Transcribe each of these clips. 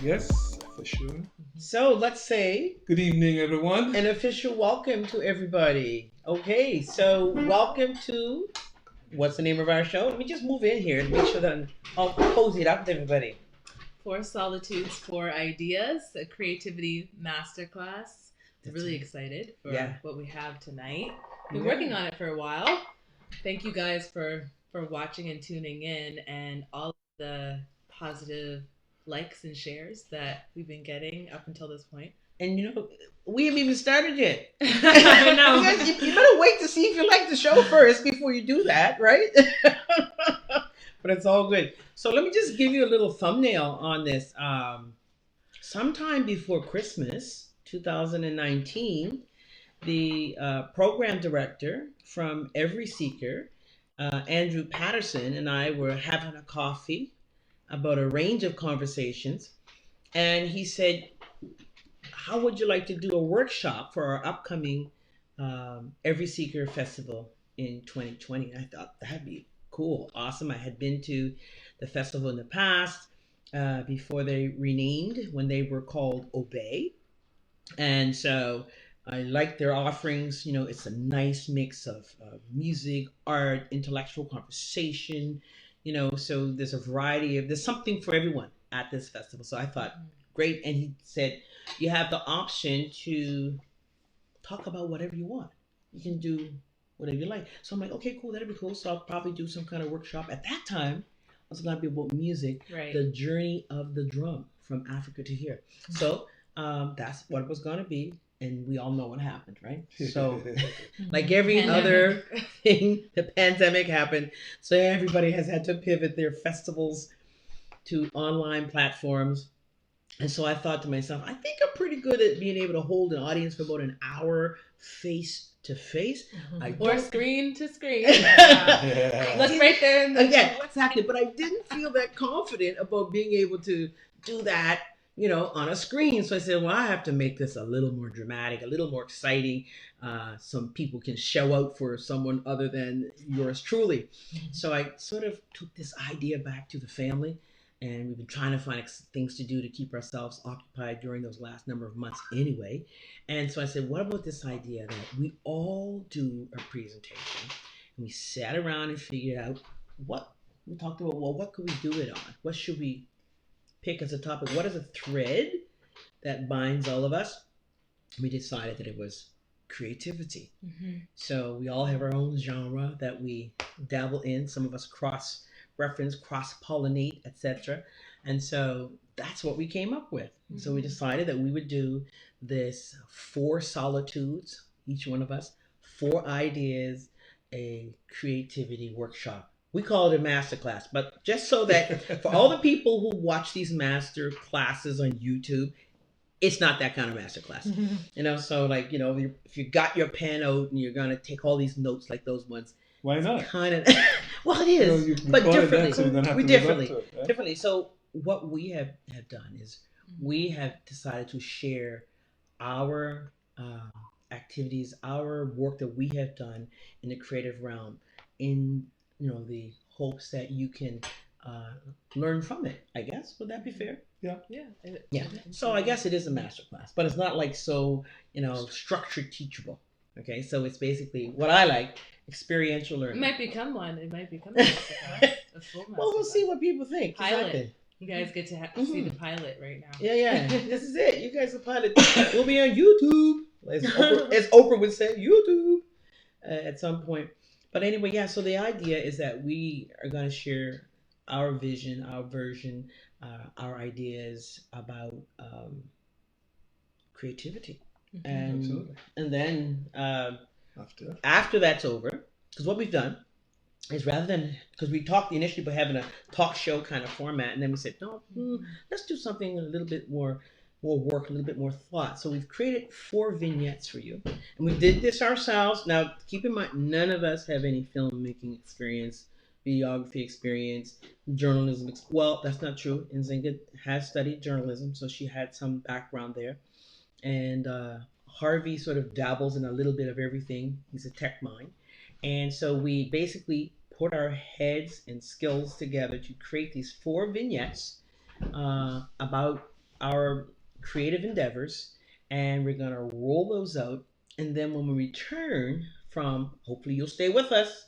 Yes, for sure. So let's say Good evening, everyone. an official welcome to everybody. Okay, so welcome to what's the name of our show? Let me just move in here and make sure that I'm all cozied up with everybody. For Solitudes, for Ideas, a creativity masterclass. That's Really it. excited for Yeah. what we have tonight. Been Yeah. working on it for a while. Thank you guys for watching and tuning in, and all of the positive likes and shares that we've been getting up until this point. And we haven't even started yet. I know. You better wait to see if you like the show first before you do that, right? But it's all good. So let me just give you a little thumbnail on this. Sometime before Christmas, 2019, the program director from Every Seeker, Andrew Patterson, and I were having a coffee about a range of conversations. And he said, how would you like to do a workshop for our upcoming Every Seeker Festival in 2020? And I thought that'd be cool, awesome. I had been to the festival in the past before they renamed when they were called Obey. And so I like their offerings. It's a nice mix of music, art, intellectual conversation. So there's something for everyone at this festival. So I thought, great. And he said, you have the option to talk about whatever you want. You can do whatever you like. So I'm like, okay, cool, that'd be cool. So I'll probably do some kind of workshop. At that time, it was going to be about music, Right. the journey of the drum from Africa to here. So that's what it was going to be. And we all know what happened, right? So, like every other thing, the pandemic happened. So everybody has had to pivot their festivals to online platforms. And so I thought to myself, I think I'm pretty good at being able to hold an audience for about an hour face to face. Or screen to screen. Yeah. Look right there. Again, exactly. But I didn't feel that confident about being able to do that, on a screen. So I said, well, I have to make this a little more dramatic, a little more exciting. Some people can show out for someone other than yours truly. So I sort of took this idea back to the family. And we've been trying to find things to do to keep ourselves occupied during those last number of months anyway. And so I said, what about this idea that we all do a presentation? And we sat around and figured out we talked about, well, what could we do it on? What should we pick as a topic? What is a thread that binds all of us? We decided that it was creativity. Mm-hmm. So we all have our own genre that we dabble in. Some of us cross-reference, cross-pollinate, etc. And so that's what we came up with. Mm-hmm. So we decided that we would do this 4 solitudes, each one of us, 4 ideas, a creativity workshop. We call it a masterclass, but just so that for all the people who watch these master classes on YouTube, it's not that kind of masterclass. So like, if you got your pen out and you're going to take all these notes like those ones, Why not? kind of, well, it is, but differently. So you're gonna have We to live differently, up to it, right? differently. So what we have done is we have decided to share our activities, our work that we have done in the creative realm, in the hopes that you can learn from it. I guess, would that be fair? Yeah. Yeah. So I guess it is a master class, but it's not like so structured teachable. Okay, so it's basically what I like, experiential It learning. might become one. It might become a masterclass. A full Well, we'll masterclass. see what people think. Pilot. Exactly. You guys get to see the pilot right now. Yeah. This is it. You guys are pilot. We'll be on YouTube, as Oprah would say, YouTube, at some point. But anyway, yeah. So the idea is that we are going to share our vision, our version, our ideas about creativity, and Absolutely. and then After. after that's over, because what we've done is rather than, because we talked initially about having a talk show kind of format, and then we said, no, let's do something a little bit more work, a little bit more thought. So we've created 4 vignettes for you, and we did this ourselves. Now, keep in mind, none of us have any filmmaking experience, videography experience, journalism. Well, that's not true. Nzingha has studied journalism, so she had some background there. And Harvi sort of dabbles in a little bit of everything. He's a tech mind. And so we basically put our heads and skills together to create these 4 vignettes about our creative endeavors, and we're gonna roll those out. And then when we return from, hopefully you'll stay with us.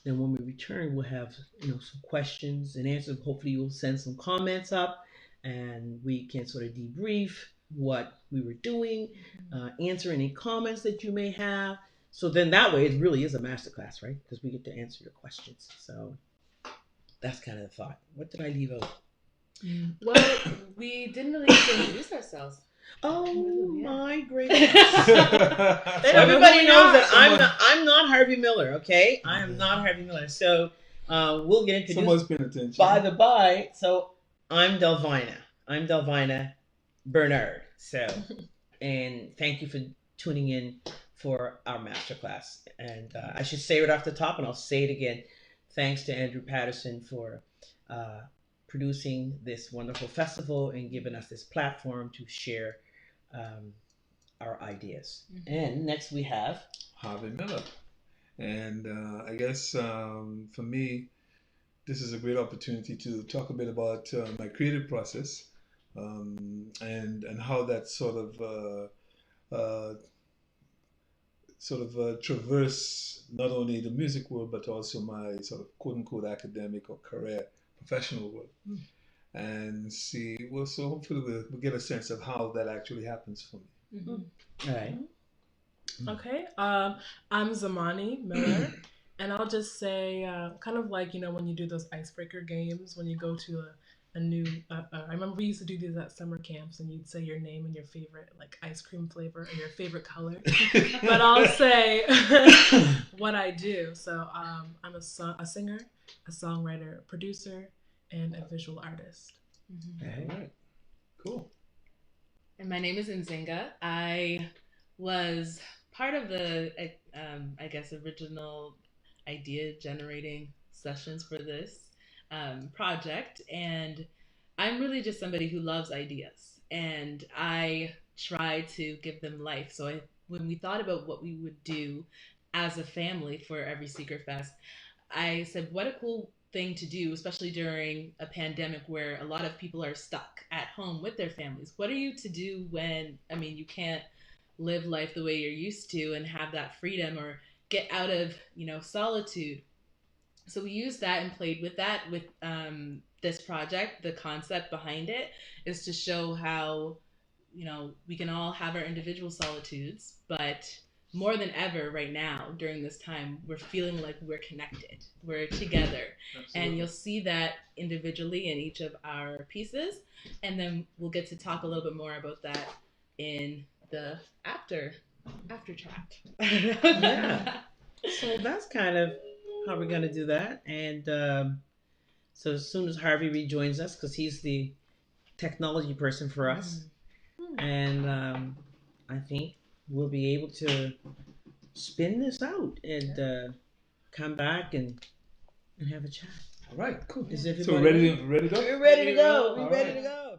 Then when we return, we'll have some questions and answers. Hopefully you'll send some comments up, and we can sort of debrief what we were doing, answer any comments that you may have. So then that way it really is a masterclass, right? Because we get to answer your questions. So that's kind of the thought. What did I leave out? Well, we didn't really introduce ourselves. Oh my great! Everybody Everybody knows that I'm not Harvi Millar. Okay, I am not Harvi Millar. So we'll get introduced. Someone's paying attention. By. So I'm Delvina. I'm Delvina Bernard. So, and thank you for tuning in for our masterclass. And I should say it off the top, and I'll say it again. Thanks to Andrew Patterson for producing this wonderful festival and giving us this platform to share our ideas. Mm-hmm. And next we have Harvi Millar. And I guess for me, this is a great opportunity to talk a bit about my creative process and how that sort of traverse not only the music world but also my sort of quote unquote academic or career professional world. And see, well, so hopefully we'll get a sense of how that actually happens for me. All right. Okay. I'm Zamani Miller, and I'll just say, kind of like, when you do those icebreaker games, when you go to a new, I remember we used to do these at summer camps, and you'd say your name and your favorite, like, ice cream flavor or your favorite color. But I'll say what I do. So I'm a singer, a songwriter, a producer, and a visual artist. Mm-hmm. All right. Cool. And my name is Nzingha. I was part of the, original idea generating sessions for this project. And I'm really just somebody who loves ideas. And I try to give them life. So when we thought about what we would do as a family for every Secret Fest, I said, what a cool thing to do, especially during a pandemic where a lot of people are stuck at home with their families. What are you to do when, you can't live life the way you're used to and have that freedom or get out of, solitude? So we used that and played with that with this project. The concept behind it is to show how, we can all have our individual solitudes, but more than ever right now during this time, we're feeling like we're connected, we're together. Absolutely. And you'll see that individually in each of our pieces. And then we'll get to talk a little bit more about that in the after chat. Yeah. So that's kind of how we're going to do that. And so as soon as Harvi rejoins us, because he's the technology person for us, and I think we'll be able to spin this out and come back and have a chat. All right, cool. Is everybody so ready to go? We're ready to go. We're All ready right. to go.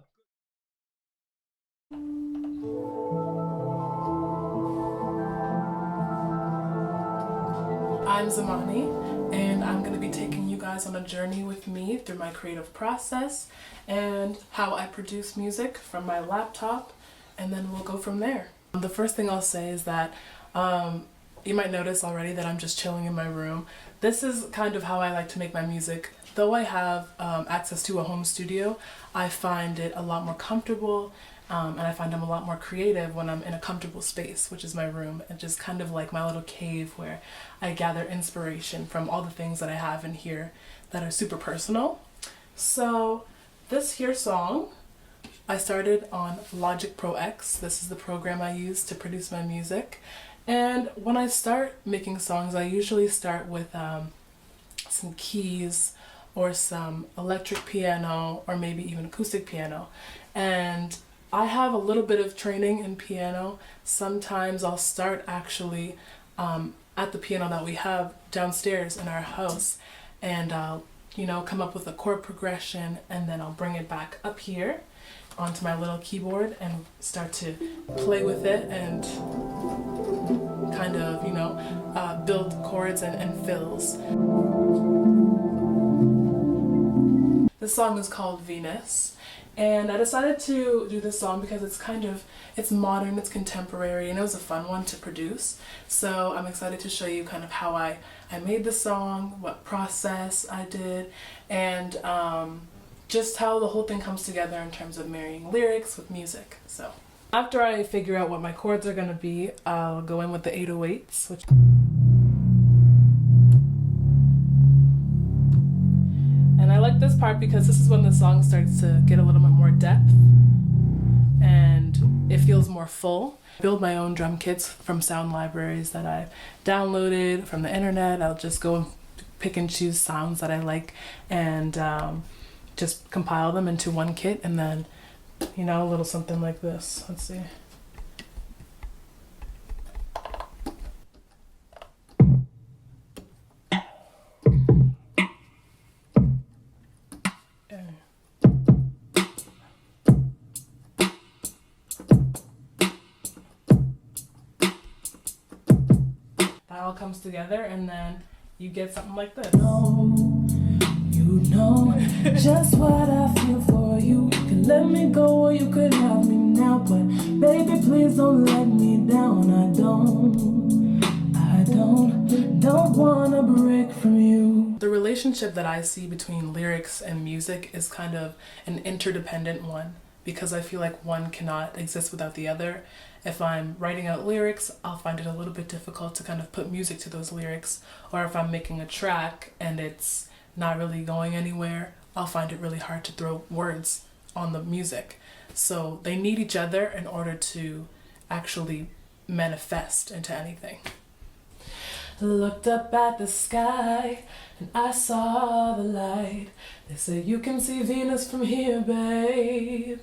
I'm Zamani, and I'm going to be taking you guys on a journey with me through my creative process and how I produce music from my laptop, and then we'll go from there. The first thing I'll say is that you might notice already that I'm just chilling in my room. This is kind of how I like to make my music. Though I have access to a home studio, I find it a lot more comfortable, and I find I'm a lot more creative when I'm in a comfortable space, which is my room, and just kind of like my little cave where I gather inspiration from all the things that I have in here that are super personal. So this here song, I started on Logic Pro X. This is the program I use to produce my music. And when I start making songs, I usually start with some keys or some electric piano or maybe even acoustic piano. And I have a little bit of training in piano. Sometimes I'll start actually at the piano that we have downstairs in our house, and I'll, come up with a chord progression, and then I'll bring it back up here onto my little keyboard and start to play with it and kind of, build chords and fills. This song is called Venus, And I decided to do this song because it's modern, it's contemporary, and it was a fun one to produce. So I'm excited to show you kind of how I made the song, what process I did, and just how the whole thing comes together in terms of marrying lyrics with music. So after I figure out what my chords are going to be, I'll go in with the 808s, which... And I like this part because this is when the song starts to get a little bit more depth and it feels more full. I build my own drum kits from sound libraries that I've downloaded from the internet. I'll just go and pick and choose sounds that I like and just compile them into one kit, and then, you know, a little something like this. Let's see. All comes together, and then you get something like this. You know just what I feel for you. You can let me go or you could have me now, but baby, please don't let me down. I don't wanna break from you. The relationship that I see between lyrics and music is kind of an interdependent one, because I feel like one cannot exist without the other. If I'm writing out lyrics, I'll find it a little bit difficult to kind of put music to those lyrics. Or if I'm making a track and it's not really going anywhere, I'll find it really hard to throw words on the music. So they need each other in order to actually manifest into anything. Looked up at the sky and I saw the light. They say you can see Venus from here, babe.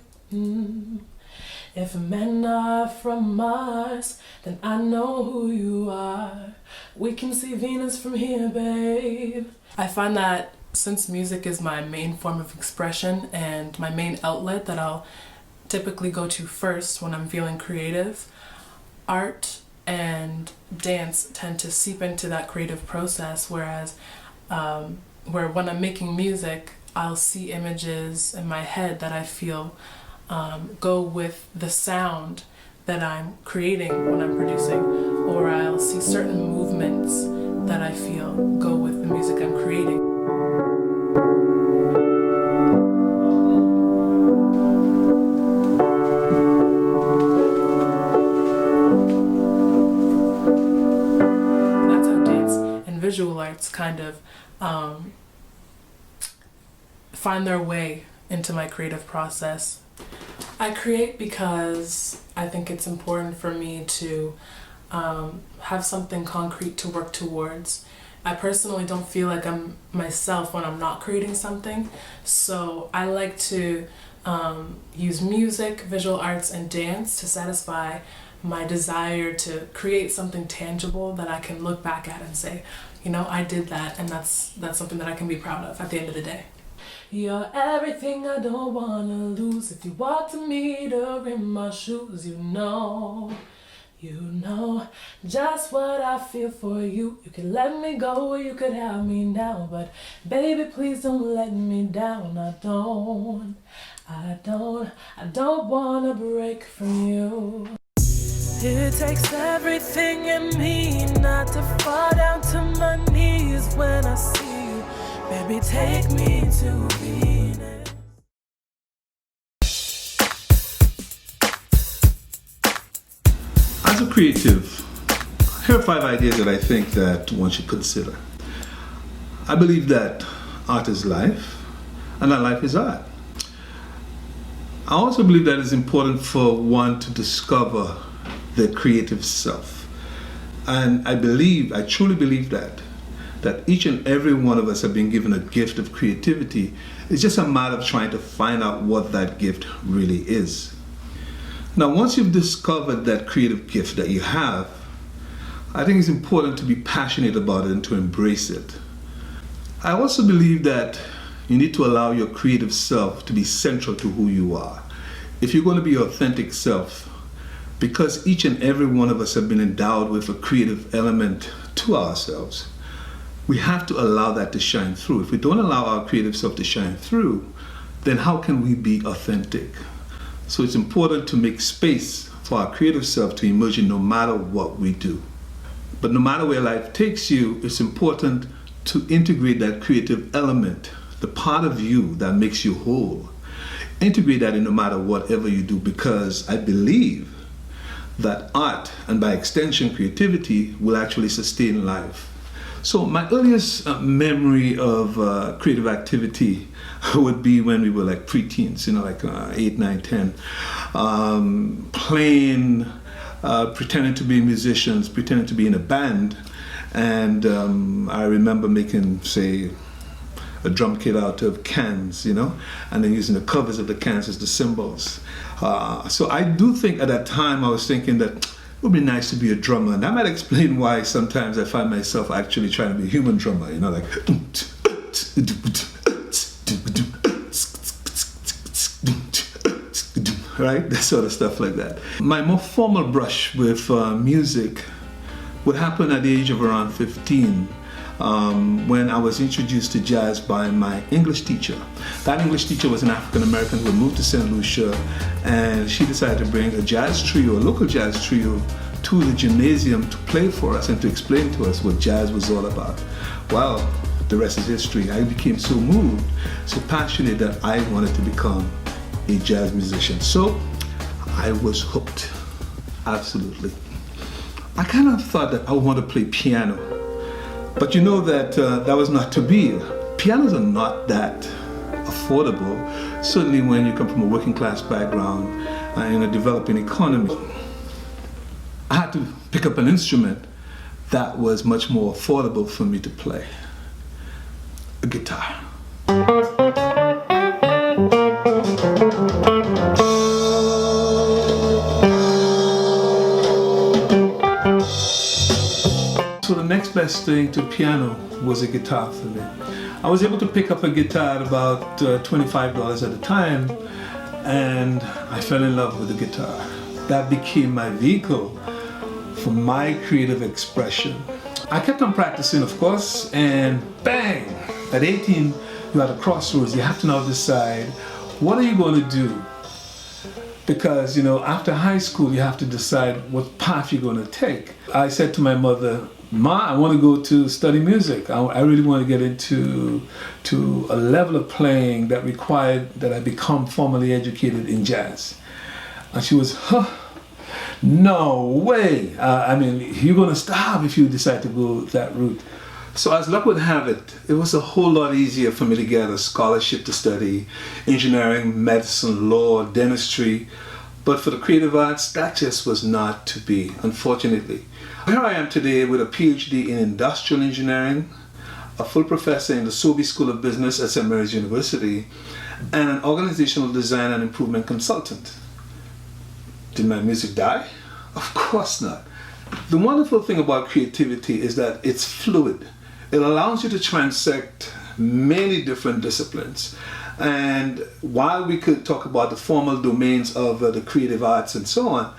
If men are from Mars, then I know who you are. We can see Venus from here, babe. I find that since music is my main form of expression and my main outlet that I'll typically go to first when I'm feeling creative, art and dance tend to seep into that creative process, whereas where when I'm making music, I'll see images in my head that I feel go with the sound that I'm creating when I'm producing, or I'll see certain movements that I feel go with the music I'm creating. That's how dance and visual arts kind of find their way into my creative process. I create because I think it's important for me to have something concrete to work towards. I personally don't feel like I'm myself when I'm not creating something, so I like to use music, visual arts, and dance to satisfy my desire to create something tangible that I can look back at and say, you know, I did that, and that's something that I can be proud of at the end of the day. You're everything I don't wanna lose. If you walked a meter in my shoes, you know just what I feel for you. You could let me go or you could have me now, but baby, please don't let me down. I don't wanna break from you. It takes everything in me not to fall down to my knees when I see you. Baby, take me to Venus. As a creative, here are 5 ideas that I think that one should consider. I believe that art is life, and that life is art. I also believe that it's important for one to discover the creative self. And I truly believe that each and every one of us have been given a gift of creativity. It's just a matter of trying to find out what that gift really is. Now, once you've discovered that creative gift that you have, I think it's important to be passionate about it and to embrace it. I also believe that you need to allow your creative self to be central to who you are. If you're going to be your authentic self, because each and every one of us have been endowed with a creative element to ourselves, we have to allow that to shine through. If we don't allow our creative self to shine through, then how can we be authentic? So it's important to make space for our creative self to emerge in no matter what we do. But no matter where life takes you, it's important to integrate that creative element, the part of you that makes you whole. Integrate that in no matter whatever you do, because I believe that art, and by extension creativity, will actually sustain life. So my earliest memory of creative activity would be when we were like preteens, like 8, 9, 10, playing, pretending to be musicians, pretending to be in a band. And I remember making, say, a drum kit out of cans, and then using the covers of the cans as the cymbals. So I do think at that time I was thinking that it would be nice to be a drummer, and that might explain why sometimes I find myself actually trying to be a human drummer, like right, that sort of stuff like that. My more formal brush with music would happen at the age of around 15. When I was introduced to jazz by my English teacher. That English teacher was an African American who had moved to St. Lucia, and she decided to bring a jazz trio, a local jazz trio, to the gymnasium to play for us and to explain to us what jazz was all about. Well, the rest is history. I became so moved, so passionate that I wanted to become a jazz musician. So I was hooked, absolutely. I kind of thought that I would want to play piano. But you know that that was not to be. Pianos are not that affordable, certainly when you come from a working class background in a developing economy. I had to pick up an instrument that was much more affordable for me to play, a guitar. So the next best thing to piano was a guitar for me. I was able to pick up a guitar at about $25 at a time, and I fell in love with the guitar. That became my vehicle for my creative expression. I kept on practicing, of course, and bang! At 18, you're at a crossroads. You have to now decide, what are you going to do? Because, after high school, you have to decide what path you're going to take. I said to my mother, Ma, I want to go to study music. I really want to get into a level of playing that required that I become formally educated in jazz. And she was, no way. You're going to starve if you decide to go that route. So as luck would have it, it was a whole lot easier for me to get a scholarship to study engineering, medicine, law, dentistry. But for the creative arts, that just was not to be, unfortunately. Here I am today with a PhD in industrial engineering, a full professor in the Sobey School of Business at St. Mary's University, and an organizational design and improvement consultant. Did my music die? Of course not. The wonderful thing about creativity is that it's fluid. It allows you to transect many different disciplines. And while we could talk about the formal domains of the creative arts and so on,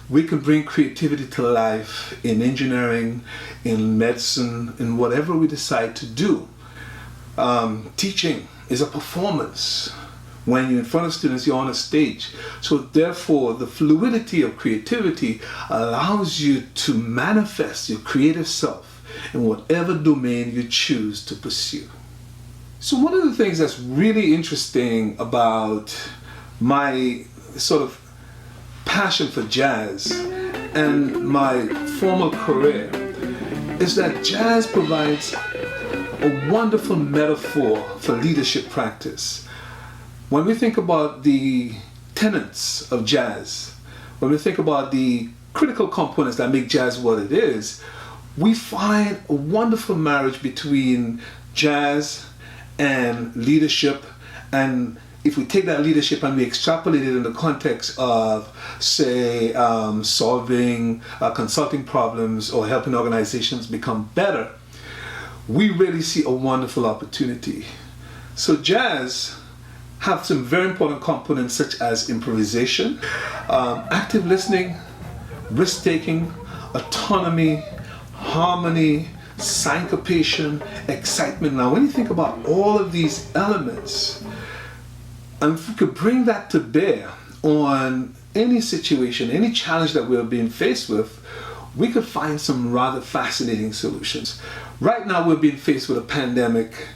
we can bring creativity to life in engineering, in medicine, in whatever we decide to do. Teaching is a performance. When you're in front of students, you're on a stage. So therefore, the fluidity of creativity allows you to manifest your creative self in whatever domain you choose to pursue. So one of the things that's really interesting about my sort of passion for jazz and my formal career is that jazz provides a wonderful metaphor for leadership practice. When we think about the tenets of jazz, when we think about the critical components that make jazz what it is, we find a wonderful marriage between jazz and leadership. And if we take that leadership and we extrapolate it in the context of, say, solving consulting problems or helping organizations become better, we really see a wonderful opportunity. So jazz have some very important components such as improvisation, active listening, risk-taking, autonomy, harmony, syncopation, excitement. Now when you think about all of these elements, And if we could bring that to bear on any situation, any challenge that we're being faced with, we could find some rather fascinating solutions. Right now we're being faced with a pandemic,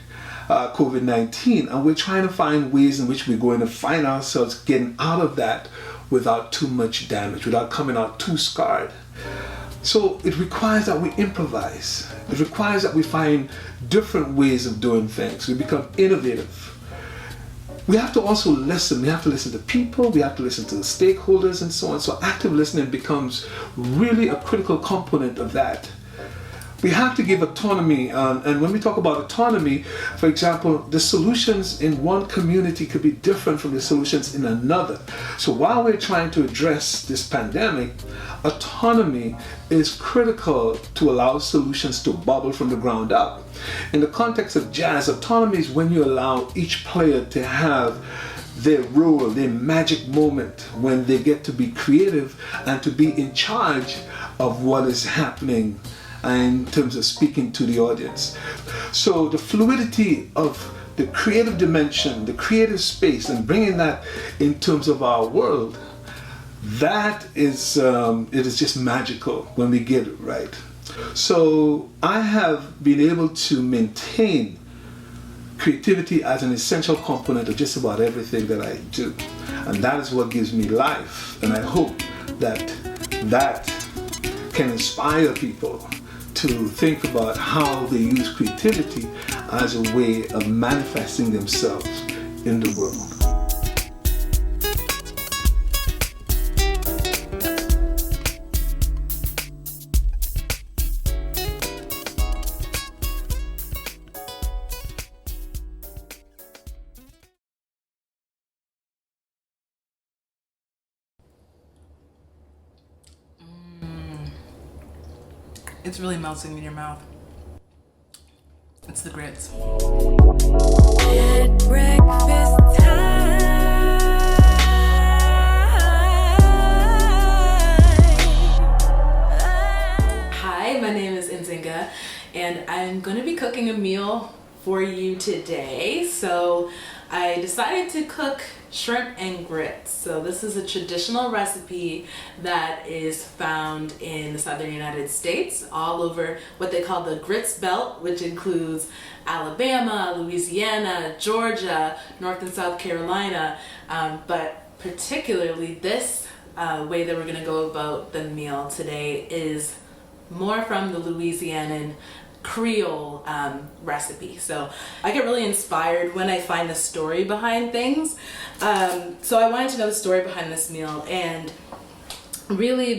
COVID-19, and we're trying to find ways in which we're going to find ourselves getting out of that without too much damage, without coming out too scarred. So it requires that we improvise. It requires that we find different ways of doing things. We become innovative. We have to also listen. We have to listen to people. We have to listen to the stakeholders and so on. So active listening becomes really a critical component of that. We have to give autonomy, and when we talk about autonomy, for example, the solutions in one community could be different from the solutions in another. So while we're trying to address this pandemic, autonomy is critical to allow solutions to bubble from the ground up. In the context of jazz, autonomy is when you allow each player to have their role, their magic moment when they get to be creative and to be in charge of what is happening in terms of speaking to the audience. So the fluidity of the creative dimension, the creative space, and bringing that in terms of our world, that is, it is just magical when we get it right. So I have been able to maintain creativity as an essential component of just about everything that I do. And that is what gives me life. And I hope that that can inspire people to think about how they use creativity as a way of manifesting themselves in the world. It's really melting in your mouth. It's the grits. At breakfast time. Hi, my name is Nzingha, and I'm going to be cooking a meal for you today. So I decided to cook shrimp and grits. So this is a traditional recipe that is found in the southern United States, all over what they call the grits belt, which includes Alabama, Louisiana, Georgia, North and South Carolina, but particularly this way that we're going to go about the meal today is more from the Louisianan Creole recipe. So I get really inspired when I find the story behind things. So I wanted to know the story behind this meal, and really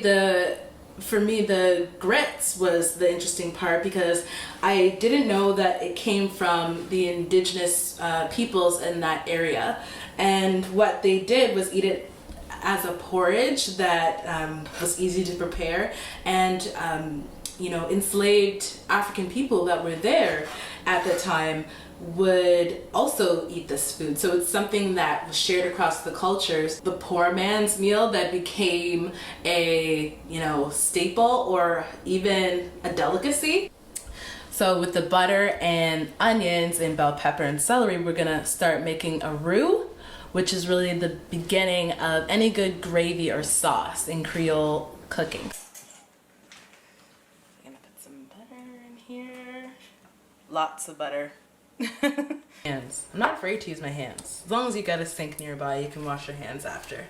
for me the grits was the interesting part, because I didn't know that it came from the indigenous peoples in that area, and what they did was eat it as a porridge that was easy to prepare, and enslaved African people that were there at the time would also eat this food. So it's something that was shared across the cultures. The poor man's meal that became a, staple or even a delicacy. So with the butter and onions and bell pepper and celery, we're gonna start making a roux, which is really the beginning of any good gravy or sauce in Creole cooking. Lots of butter. Hands. I'm not afraid to use my hands. As long as you got a sink nearby, you can wash your hands after.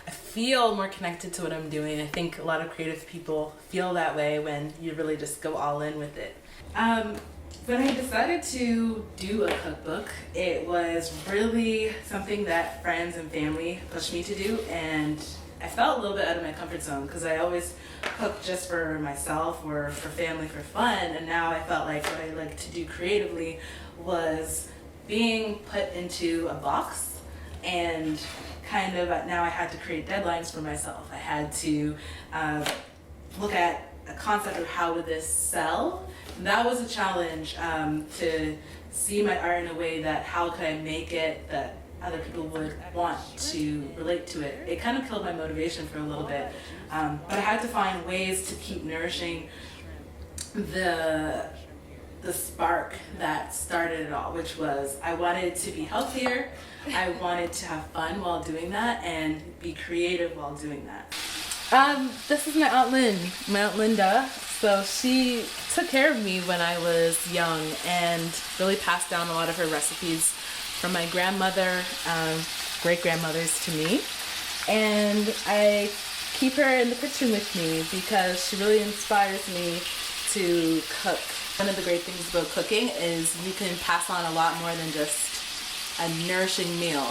I feel more connected to what I'm doing. I think a lot of creative people feel that way when you really just go all in with it. When I decided to do a cookbook, it was really something that friends and family pushed me to do, and I felt a little bit out of my comfort zone because I always cooked just for myself or for family for fun, and now I felt like what I liked to do creatively was being put into a box, and kind of now I had to create deadlines for myself. I had to look at a concept of how would this sell. And that was a challenge, to see my art in a way that how could I make it that other people would want to relate to it. It kind of killed my motivation for a little bit, but I had to find ways to keep nourishing the the spark that started it all, which was I wanted to be healthier. I wanted to have fun while doing that and be creative while doing that. This is my Aunt Linda. So she took care of me when I was young and really passed down a lot of her recipes from my grandmother, great-grandmothers to me. And I keep her in the kitchen with me because she really inspires me to cook. One of the great things about cooking is you can pass on a lot more than just a nourishing meal.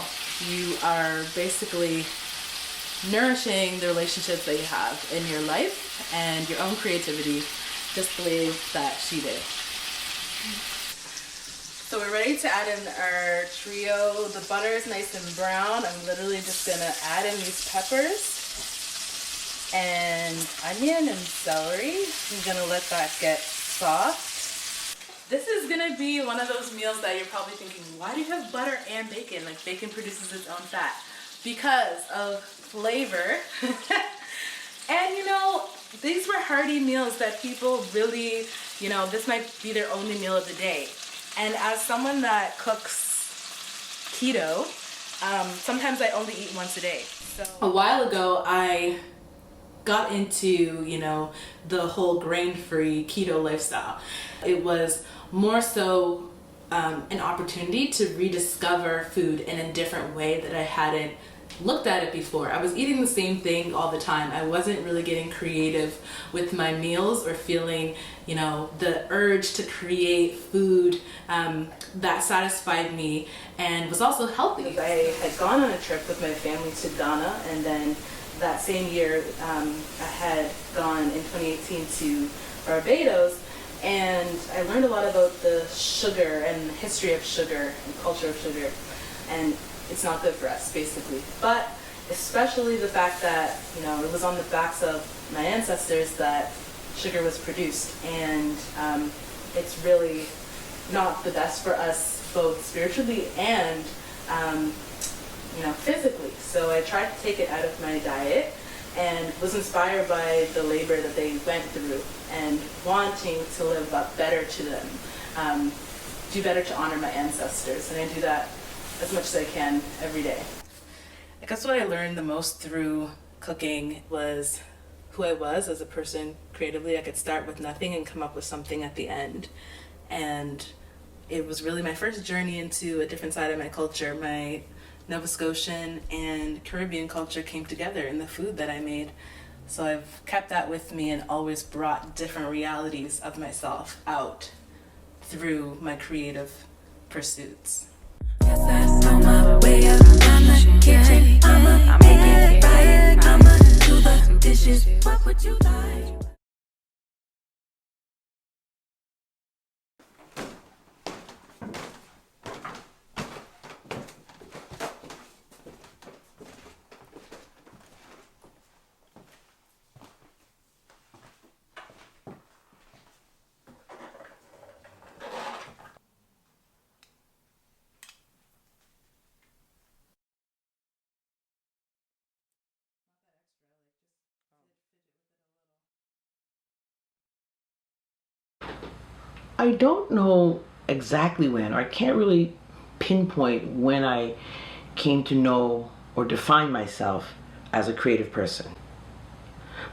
You are basically nourishing the relationships that you have in your life and your own creativity, just the way that she did. So we're ready to add in our trio. The butter is nice and brown. I'm literally just gonna add in these peppers and onion and celery. I'm gonna let that get soft. This is gonna be one of those meals that you're probably thinking, why do you have butter and bacon? Like, bacon produces its own fat. Because of flavor. And you know, these were hearty meals that people really, you know, this might be their only meal of the day. And as someone that cooks keto, sometimes I only eat once a day. So a while ago, I got into, you know, the whole grain-free keto lifestyle. It was more so an opportunity to rediscover food in a different way that I hadn't looked at it before. I was eating the same thing all the time. I wasn't really getting creative with my meals or feeling, you know, the urge to create food that satisfied me and was also healthy. I had gone on a trip with my family to Ghana, and then that same year I had gone in 2018 to Barbados, and I learned a lot about the sugar and the history of sugar and culture of sugar, and it's not good for us, basically. But especially the fact that, you know, it was on the backs of my ancestors that sugar was produced, and it's really not the best for us both spiritually and you know, physically. So I tried to take it out of my diet and was inspired by the labor that they went through and wanting to live up better to them, do better to honor my ancestors, and I do that as much as I can every day. I guess what I learned the most through cooking was who I was as a person creatively. I could start with nothing and come up with something at the end. And it was really my first journey into a different side of my culture. My Nova Scotian and Caribbean culture came together in the food that I made. So I've kept that with me and always brought different realities of myself out through my creative pursuits. On my way up, I'm the kitchen. I'ma make it right. I'ma do the dishes. What would you like? I don't know exactly when, or I can't really pinpoint when I came to know or define myself as a creative person.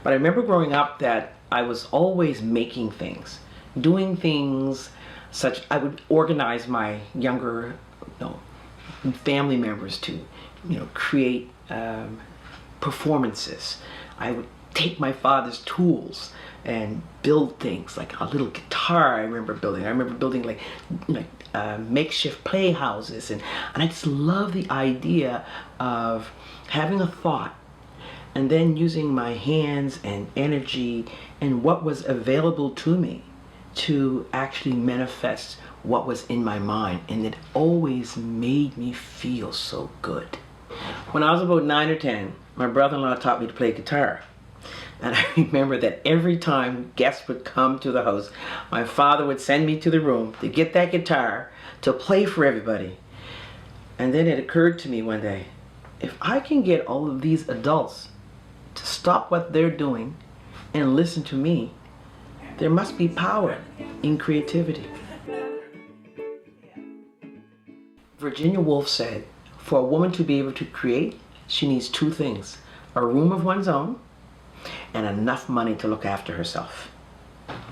But I remember growing up that I was always making things, doing things such, I would organize my younger, family members to, create performances. I would take my father's tools and build things like a little guitar. I remember building like makeshift playhouses, and I just love the idea of having a thought and then using my hands and energy and what was available to me to actually manifest what was in my mind, and it always made me feel so good. When I was about 9 or 10, my brother-in-law taught me to play guitar. And I remember that every time guests would come to the house, my father would send me to the room to get that guitar to play for everybody. And then it occurred to me one day, if I can get all of these adults to stop what they're doing and listen to me, there must be power in creativity. Virginia Woolf said, for a woman to be able to create, she needs two things: a room of one's own and enough money to look after herself.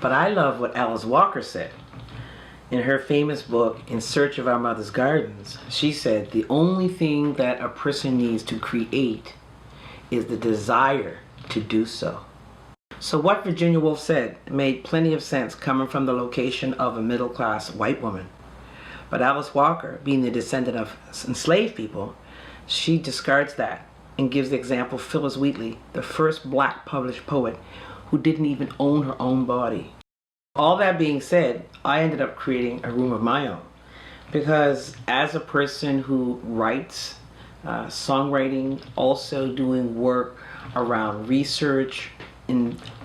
But I love what Alice Walker said. In her famous book, In Search of Our Mother's Gardens, she said the only thing that a person needs to create is the desire to do so. So what Virginia Woolf said made plenty of sense coming from the location of a middle-class white woman. But Alice Walker, being the descendant of enslaved people, she discards that and gives the example of Phyllis Wheatley, the first black published poet who didn't even own her own body. All that being said, I ended up creating a room of my own because as a person who writes, songwriting, also doing work around research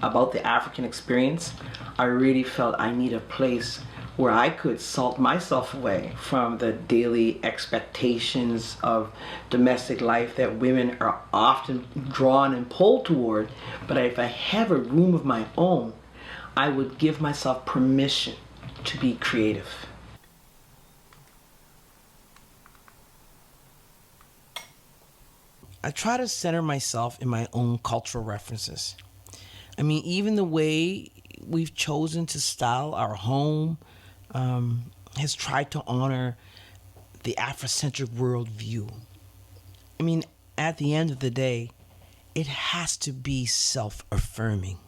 about the African experience, I really felt I need a place where I could salt myself away from the daily expectations of domestic life that women are often drawn and pulled toward. But if I have a room of my own, I would give myself permission to be creative. I try to center myself in my own cultural references. I mean, even the way we've chosen to style our home has tried to honor the Afrocentric worldview. I mean, at the end of the day, it has to be self-affirming.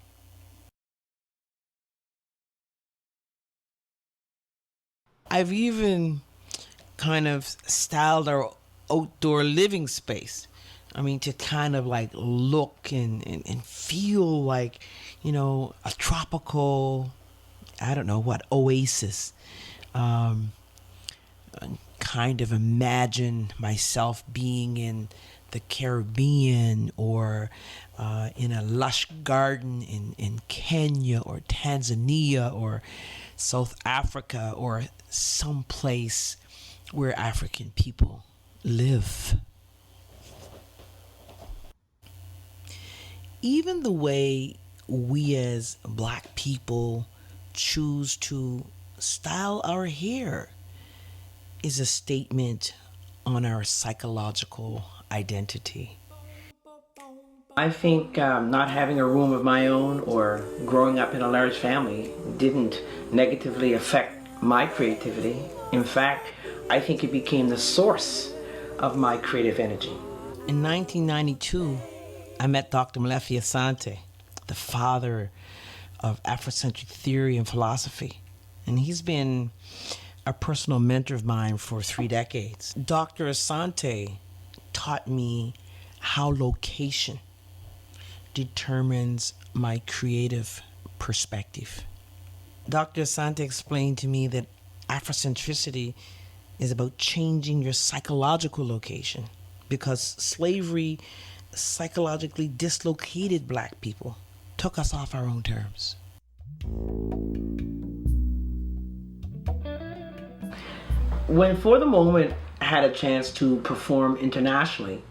I've even kind of styled our outdoor living space. I mean, to kind of like look and feel like, you know, a tropical, I don't know what, oasis. Kind of imagine myself being in the Caribbean or in a lush garden in Kenya or Tanzania or South Africa or someplace where African people live. Even the way we as Black people choose to style our hair is a statement on our psychological identity. I think not having a room of my own or growing up in a large family didn't negatively affect my creativity. In fact, I think it became the source of my creative energy. In 1992, I met Dr. Molefi Asante, the father of Afrocentric theory and philosophy. And he's been a personal mentor of mine for 3 decades. Dr. Asante taught me how location determines my creative perspective. Dr. Asante explained to me that Afrocentricity is about changing your psychological location because slavery psychologically dislocated Black people, took us off our own terms. When For the Moment had a chance to perform internationally,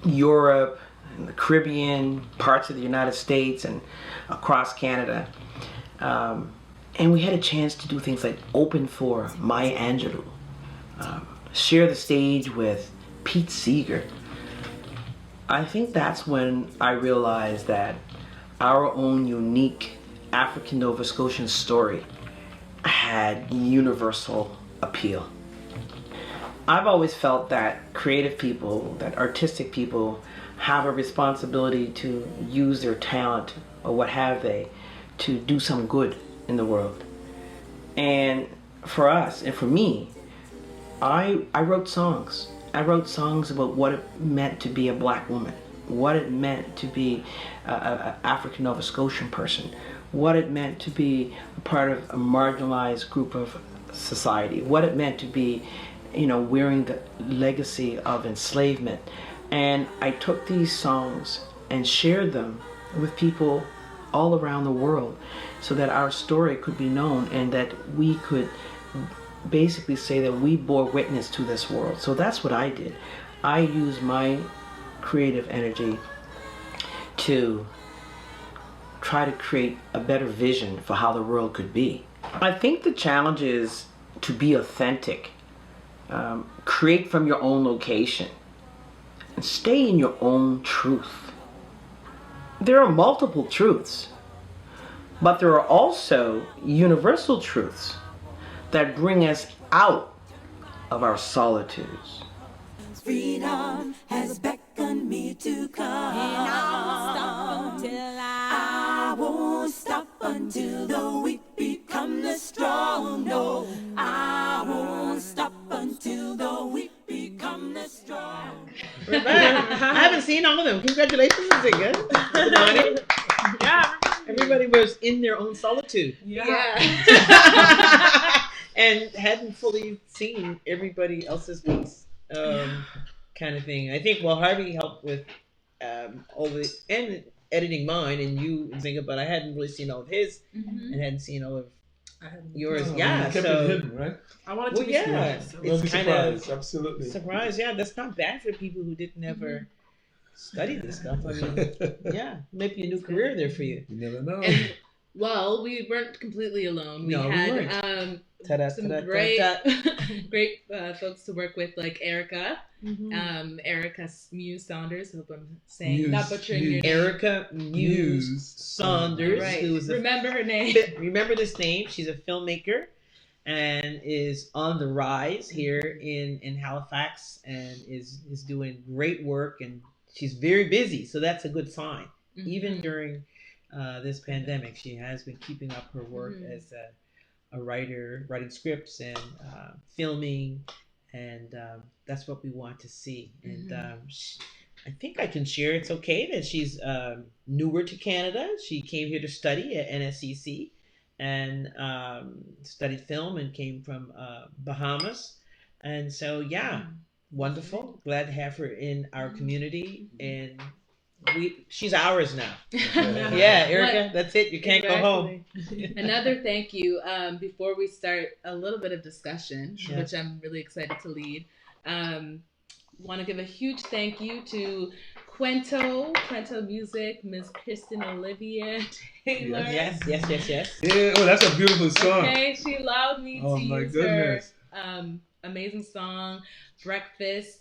Europe, and the Caribbean, parts of the United States, and across Canada, and we had a chance to do things like open for Maya Angelou, share the stage with Pete Seeger. I think that's when I realized that our own unique African Nova Scotian story had universal appeal. I've always felt that creative people, that artistic people, have a responsibility to use their talent or what have they to do some good in the world. And for us, and for me, I wrote songs. I wrote songs about what it meant to be a Black woman, what it meant to be an African Nova Scotian person, what it meant to be a part of a marginalized group of society, what it meant to be, you know, wearing the legacy of enslavement. And I took these songs and shared them with people all around the world so that our story could be known and that we could basically say that we bore witness to this world. So that's what I did. I used my creative energy to try to create a better vision for how the world could be. I think the challenge is to be authentic. Create from your own location. And stay in your own truth. There are multiple truths, but there are also universal truths that bring us out of our solitudes. Freedom has beckoned me to come. And I won't stop until the weak become the strong. No, I won't stop until the weak become the strong. We're back. I haven't seen all of them. Congratulations, Zynga. Zamani. Yeah. Everybody was in their own solitude. Yeah. And hadn't fully seen everybody else's piece, kind of thing. I think, well, Harvey helped with all the, and editing mine, and you, Zynga, but I hadn't really seen all of his, and hadn't seen all of yours. Yeah, kept so it hidden, right? I wanted to well, be yeah, surprised. Don't be it's kind of surprised. Absolutely. surprise. Yeah, that's not bad for people who didn't ever study this stuff. I mean, yeah, maybe a new career there for you. You never know. And, well, we weren't completely alone. We No, we had weren't. Ta-da, some ta-da, great, ta-da. great folks to work with, like Erica, Mm-hmm. Erica Muse Saunders. Hope I'm saying not butchering your name. Erica Muse Saunders, Right. who's a Remember her name. remember this name. She's a filmmaker and is on the rise here in Halifax and is doing great work, and she's very busy, so that's a good sign. Even during this pandemic, she has been keeping up her work as a writer, writing scripts and filming, and that's what we want to see. And I think I can share it's okay that she's newer to Canada. She came here to study at NSCC and studied film and came from Bahamas. And so, yeah, wonderful. Glad to have her in our community. And she's ours now. Yeah, Erica, that's it. You can't go home. Another thank you before we start a little bit of discussion, Sure. which I'm really excited to lead. Want to give a huge thank you to Quento Music, Miss Kristen Olivia Taylor. Yes. Yeah, oh, that's a beautiful song. Okay, she allowed me Oh, to my use goodness. her amazing song, Breakfast.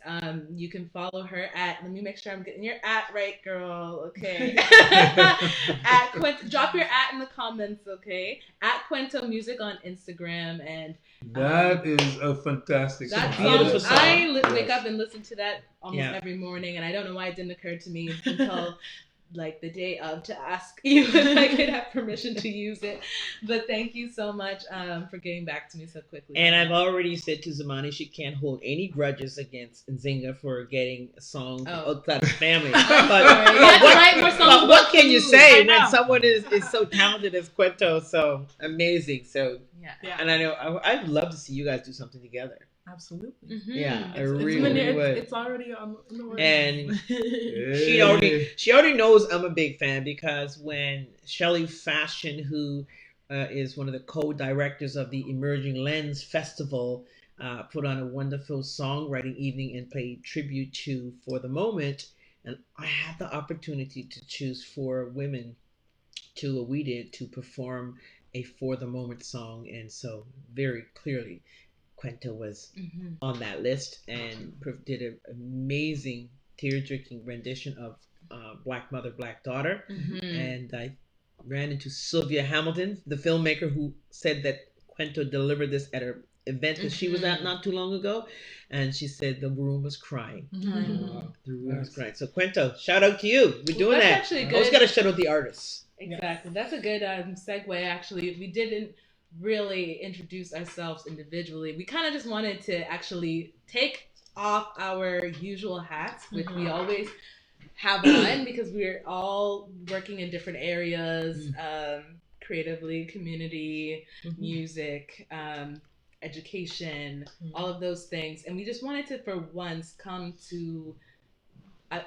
You can follow her at, let me make sure I'm getting your at right, girl. Okay. At Quento, drop your at in the comments, okay? At Quento Music on Instagram. And That is a fantastic that song. Beautiful song, song. I wake Yes. up and listen to that almost every morning, and I don't know why it didn't occur to me until like the day of to ask you if I could have permission to use it. But thank you so much for getting back to me so quickly. And I've already said to Zamani she can't hold any grudges against Nzingha for getting a song outside of family. I'm sorry. You have to write more songs But what about can you food. say I when know. someone is so talented as Quento, so amazing? So, Yeah. and I know I'd love to see you guys do something together. Absolutely. Yeah, I It's really would. it's already in the works. And Hey. she already knows I'm a big fan, because when Shelley Fashion, who is one of the co-directors of the Emerging Lens Festival, put on a wonderful songwriting evening and played tribute to For the Moment, and I had the opportunity to choose 4 women to perform a For the Moment song, and so very clearly Quento was on that list and did an amazing tear-jerking rendition of Black Mother, Black Daughter. And I ran into Sylvia Hamilton, the filmmaker, who said that Quento delivered this at her event that she was at not too long ago, and she said the room was crying. The room was crying. So Quento, shout out to you. We're doing that's that. actually Always good. got to shout out the artists. Exactly. That's a good segue, actually. We didn't really introduce ourselves individually. We kind of just wanted to actually take off our usual hats, which we always have on, because we're all working in different areas, creatively, community, music, education, all of those things. And we just wanted to, for once, come to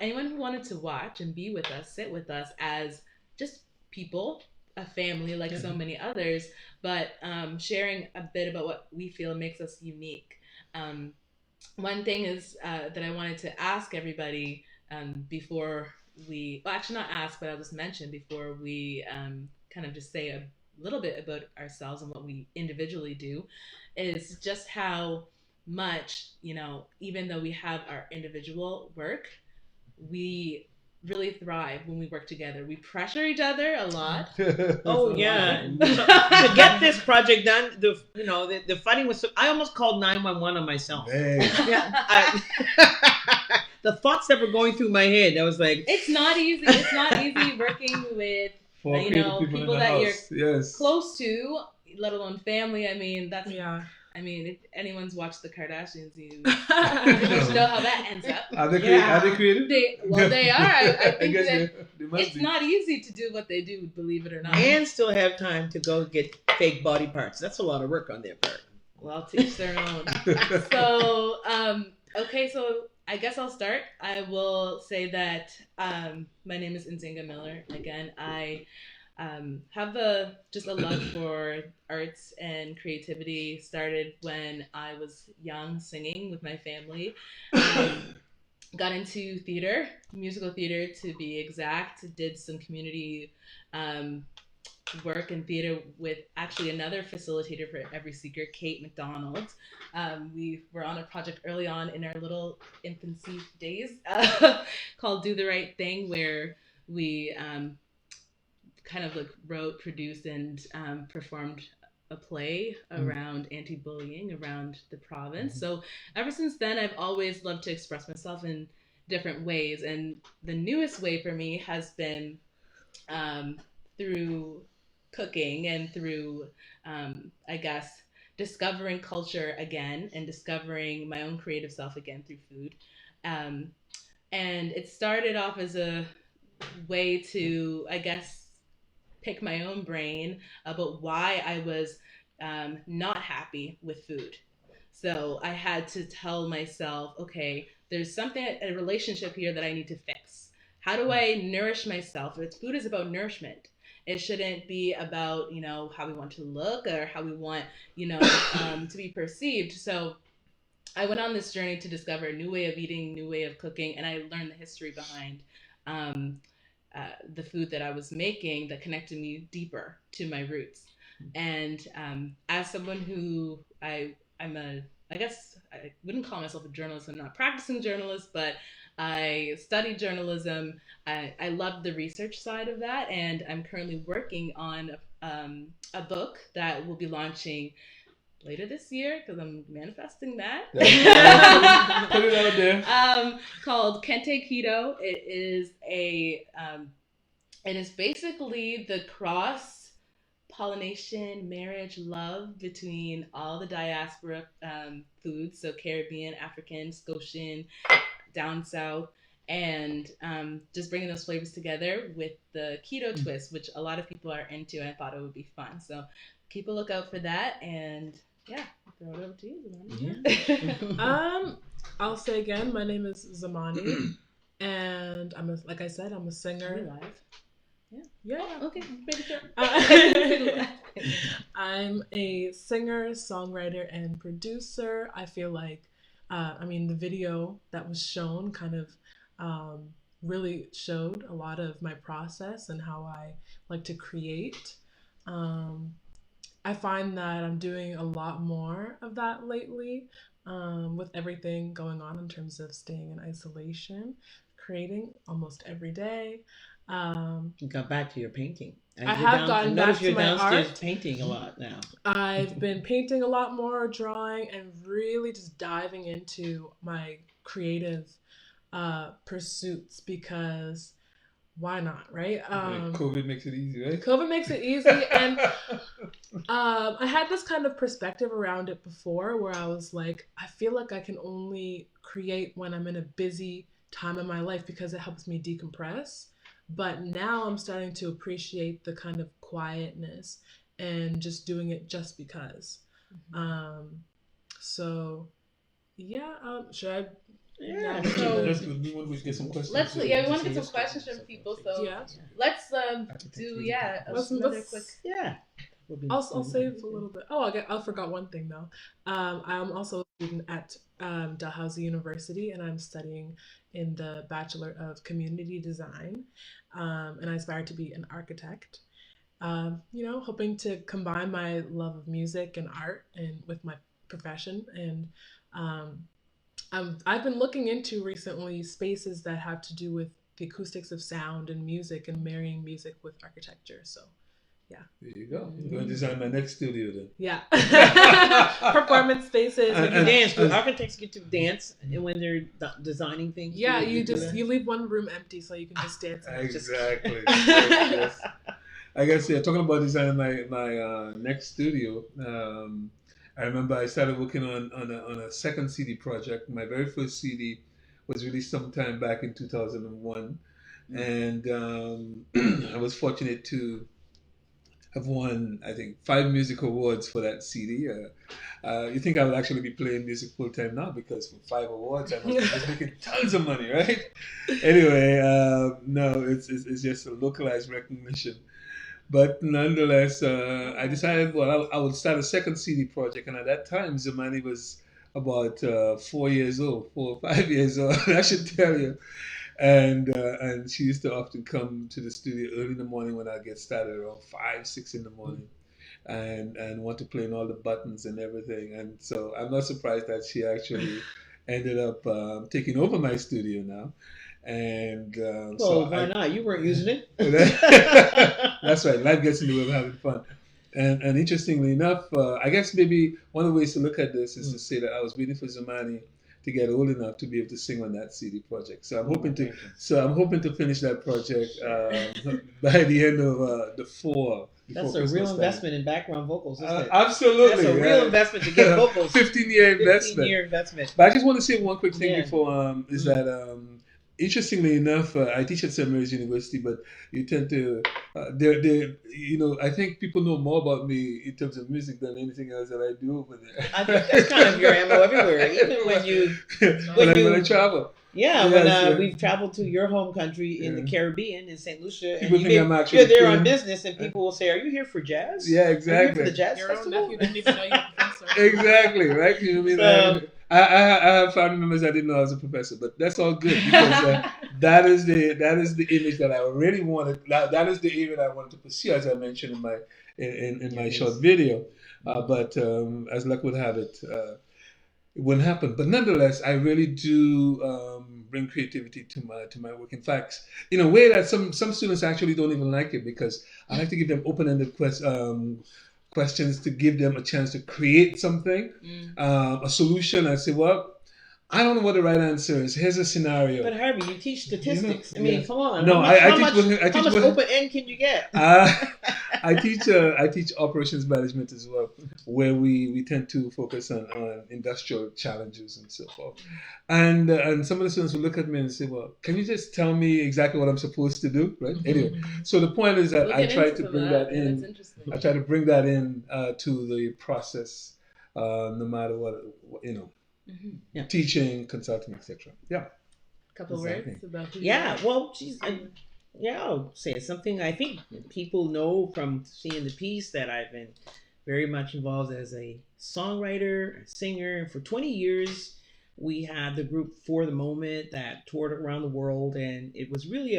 anyone who wanted to watch and be with us, sit with us as just people, a family like so many others, but sharing a bit about what we feel makes us unique. One thing is that I wanted to ask everybody before we, well, actually not ask, but I'll just mention before we kind of just say a little bit about ourselves and what we individually do, is just how much, even though we have our individual work, we really thrive when we work together. We pressure each other a lot. Oh yeah, to get this project done, the fighting was. I almost called 911 on myself. Yeah, the thoughts that were going through my head, I was like, it's not easy. It's not easy working with people that you're close to, let alone family. I mean, that's if anyone's watched the Kardashians, you know how that ends up. Are they creative? They are. I think that it's not easy to do what they do, believe it or not. And still have time to go get fake body parts. That's a lot of work on their part. Well, to each their own. So, okay, so I guess I'll start. I will say that my name is Nzingha Millar. Again, I have just a love for arts and creativity. Started when I was young, singing with my family. Got into theater, musical theater to be exact. Did some community work in theater with actually another facilitator for Every Seeker, Kate McDonald. We were on a project early on in our little infancy days called Do the Right Thing, where we kind of like wrote, produced, and performed a play around anti-bullying around the province. So ever since then, I've always loved to express myself in different ways. And the newest way for me has been through cooking and through, I guess, discovering culture again and discovering my own creative self again through food. And it started off as a way to, I guess, pick my own brain about why I was not happy with food. So I had to tell myself, okay, there's something, a relationship here that I need to fix. How do I nourish myself? Food is about nourishment. It shouldn't be about, how we want to look or how we want, to be perceived. So I went on this journey to discover a new way of eating, new way of cooking, and I learned the history behind the food that I was making that connected me deeper to my roots. And as someone who I guess I wouldn't call myself a journalist. I'm not a practicing journalist, but I studied journalism. I loved the research side of that, and I'm currently working on a book that will be launching later this year, because I'm manifesting that. Put it out there. Called Kente Keto. It is basically the cross pollination, marriage, love between all the diaspora foods, so Caribbean, African, Scotian, down south, and just bringing those flavors together with the keto twist, which a lot of people are into, and I thought it would be fun. So keep a lookout for that, and yeah, throw it over to you, Zamani. I'll say again, my name is Zamani, and I'm a singer. Live. Yeah. Oh, okay. Pretty sure. I'm a singer, songwriter, and producer. I feel like, the video that was shown kind of really showed a lot of my process and how I like to create. I find that I'm doing a lot more of that lately, with everything going on in terms of staying in isolation, creating almost every day. You got back to your painting. I have gotten back to my art. Painting a lot now. I've been painting a lot more, drawing, and really just diving into my creative pursuits, because why not, right? COVID makes it easy, right? COVID makes it easy, and I had this kind of perspective around it before, where I was like, I feel like I can only create when I'm in a busy time in my life because it helps me decompress. But now I'm starting to appreciate the kind of quietness and just doing it just because. So, yeah, should I? Yeah. We want to get some questions. We want to get some questions from people. So let's do another quick. Yeah. I'll save a little bit. Oh, I forgot one thing though. I'm also a student at Dalhousie University, and I'm studying in the Bachelor of Community Design, and I aspire to be an architect. hoping to combine my love of music and art and with my profession. And I've been looking into recently spaces that have to do with the acoustics of sound and music and marrying music with architecture. So, yeah. There you go. I'm going to design my next studio then. Yeah. Performance spaces. And dance. Do architects get to dance when they're designing things? Yeah, you leave one room empty so you can just dance. Exactly. Yes. I guess, yeah, talking about designing my next studio, I remember I started working on a second CD project. My very first CD was released sometime back in 2001. And I was fortunate to have won, I think, 5 music awards for that CD. You think I would actually be playing music full time now, because for 5 awards I was making tons of money, right? Anyway, no, it's just a localized recognition. But nonetheless, I decided, well, I would start a second CD project. And at that time, Zamani was about 4 years old, 4 or 5 years old, I should tell you. And she used to often come to the studio early in the morning when I get started, around 5, 6 in the morning, and want to play in all the buttons and everything. And so I'm not surprised that she actually ended up taking over my studio now. And well, why not? You weren't using it. That's right. Life gets in the way of having fun. And interestingly enough, I guess maybe one of the ways to look at this is to say that I was waiting for Zamani to get old enough to be able to sing on that CD project. So I'm hoping to finish that project by the end of the fall. That's a real investment in background vocals, isn't it? Absolutely. That's a real investment to get vocals. 15-year investment. 15-year investment. But I just want to say one quick thing before, is that interestingly enough, I teach at St. Mary's University, but you tend to, I think people know more about me in terms of music than anything else that I do over there. I think that's kind of your ammo everywhere, even when I travel. Yeah, when we've traveled to your home country in the Caribbean, in St. Lucia, people and think I'm actually you're there on business, and people will say, "Are you here for jazz?" Yeah, exactly. Are you here for the jazz Your festival? own nephew didn't even know you were a professor. Exactly, right? You know what I mean? I have family members I didn't know I was a professor, but that's all good, because that is the image that I really wanted. That is the area that I wanted to pursue, as I mentioned in my short video. But as luck would have it, it wouldn't happen. But nonetheless, I really do bring creativity to my work. In fact, in a way that some students actually don't even like it, because I like to give them open-ended questions to give them a chance to create something, a solution. I say, well, I don't know what the right answer is. Here's a scenario. But Harvey, you teach statistics. I mean, come on. No, how much open end can you get? I teach operations management as well, where we tend to focus on industrial challenges and so forth. And some of the students will look at me and say, well, can you just tell me exactly what I'm supposed to do? Right? Anyway, so the point is that I try to bring that in. I try to bring that in to the process, no matter what, teaching, consulting, etc. Yeah. Couple words about who well, I'll say something. I think people know from seeing the piece that I've been very much involved as a songwriter, a singer. For 20 years, we had the group For the Moment that toured around the world, and it was really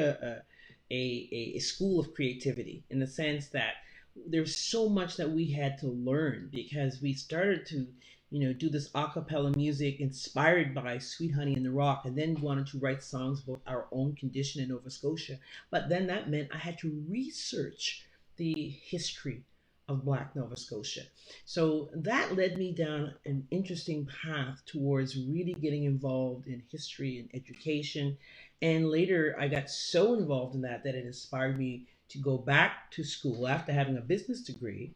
a school of creativity, in the sense that there's so much that we had to learn, because we started to do this a cappella music inspired by Sweet Honey in the Rock, and then wanted to write songs about our own condition in Nova Scotia. But then that meant I had to research the history of Black Nova Scotia. So that led me down an interesting path towards really getting involved in history and education. And later I got so involved in that it inspired me to go back to school after having a business degree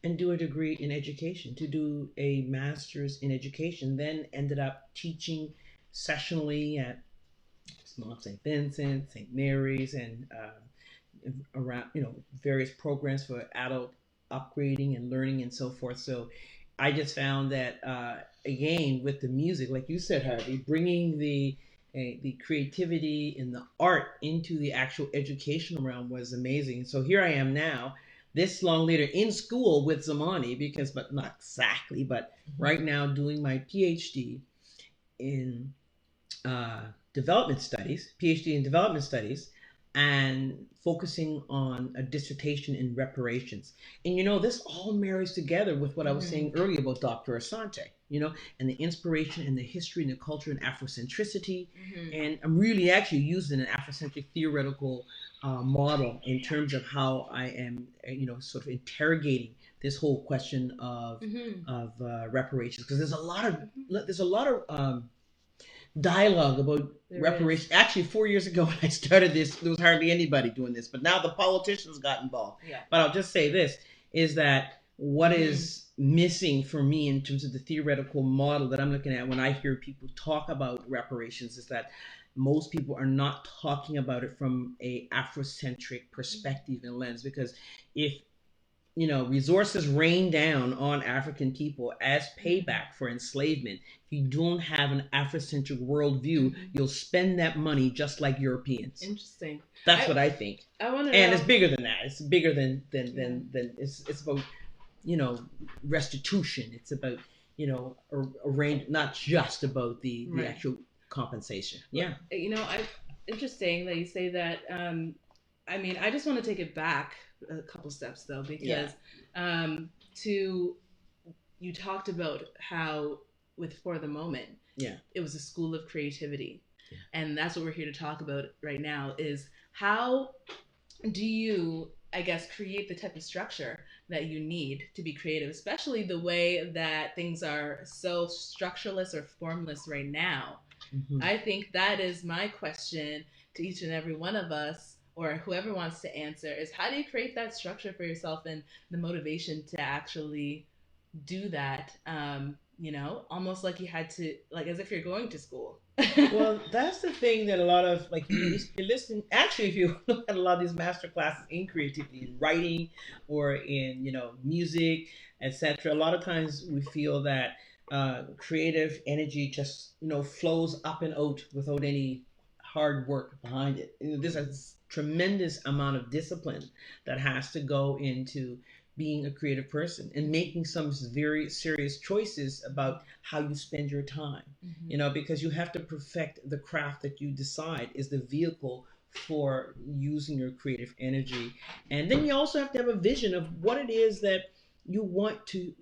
and do a degree in education, to do a master's in education. Then ended up teaching sessionally at St. Vincent, St. Mary's, and around various programs for adult upgrading and learning and so forth. So I just found that again, with the music, like you said, Harvey, bringing the creativity and the art into the actual educational realm was amazing. So here I am now, this long later, in school with Zamani, but not exactly, but right now doing my PhD in development studies, and focusing on a dissertation in reparations. And this all marries together with what I was saying earlier about Dr. Asante, and the inspiration and the history and the culture and Afrocentricity. And I'm really actually using an Afrocentric theoretical model in terms of how I am, sort of interrogating this whole question of reparations, because there's a lot of dialogue about reparations. Actually, 4 years ago when I started this, there was hardly anybody doing this, but now the politicians got involved. Yeah. But I'll just say this, is that what is missing for me in terms of the theoretical model that I'm looking at when I hear people talk about reparations is that most people are not talking about it from a Afrocentric perspective and lens, because if resources rain down on African people as payback for enslavement, if you don't have an Afrocentric worldview, you'll spend that money just like Europeans. Interesting. That's what I think. I want to and know. it's bigger than that. It's bigger than it's about restitution. It's about not just about the actual compensation. Yeah. Interesting that you say that. I just want to take it back a couple steps though, because you talked about how with For the Moment, it was a school of creativity, and that's what we're here to talk about right now. Is how do you, I guess, create the type of structure that you need to be creative, especially the way that things are so structureless or formless right now. I think that is my question to each and every one of us, or whoever wants to answer, is how do you create that structure for yourself and the motivation to actually do that? Almost like you had to, like as if you're going to school. Well, that's the thing that a lot of, you listen, actually, if you look at a lot of these master classes in creativity, in writing or in, music, etc., a lot of times we feel that creative energy just, flows up and out without any hard work behind it. There's a tremendous amount of discipline that has to go into being a creative person and making some very serious choices about how you spend your time, because you have to perfect the craft that you decide is the vehicle for using your creative energy. And then you also have to have a vision of what it is that you want to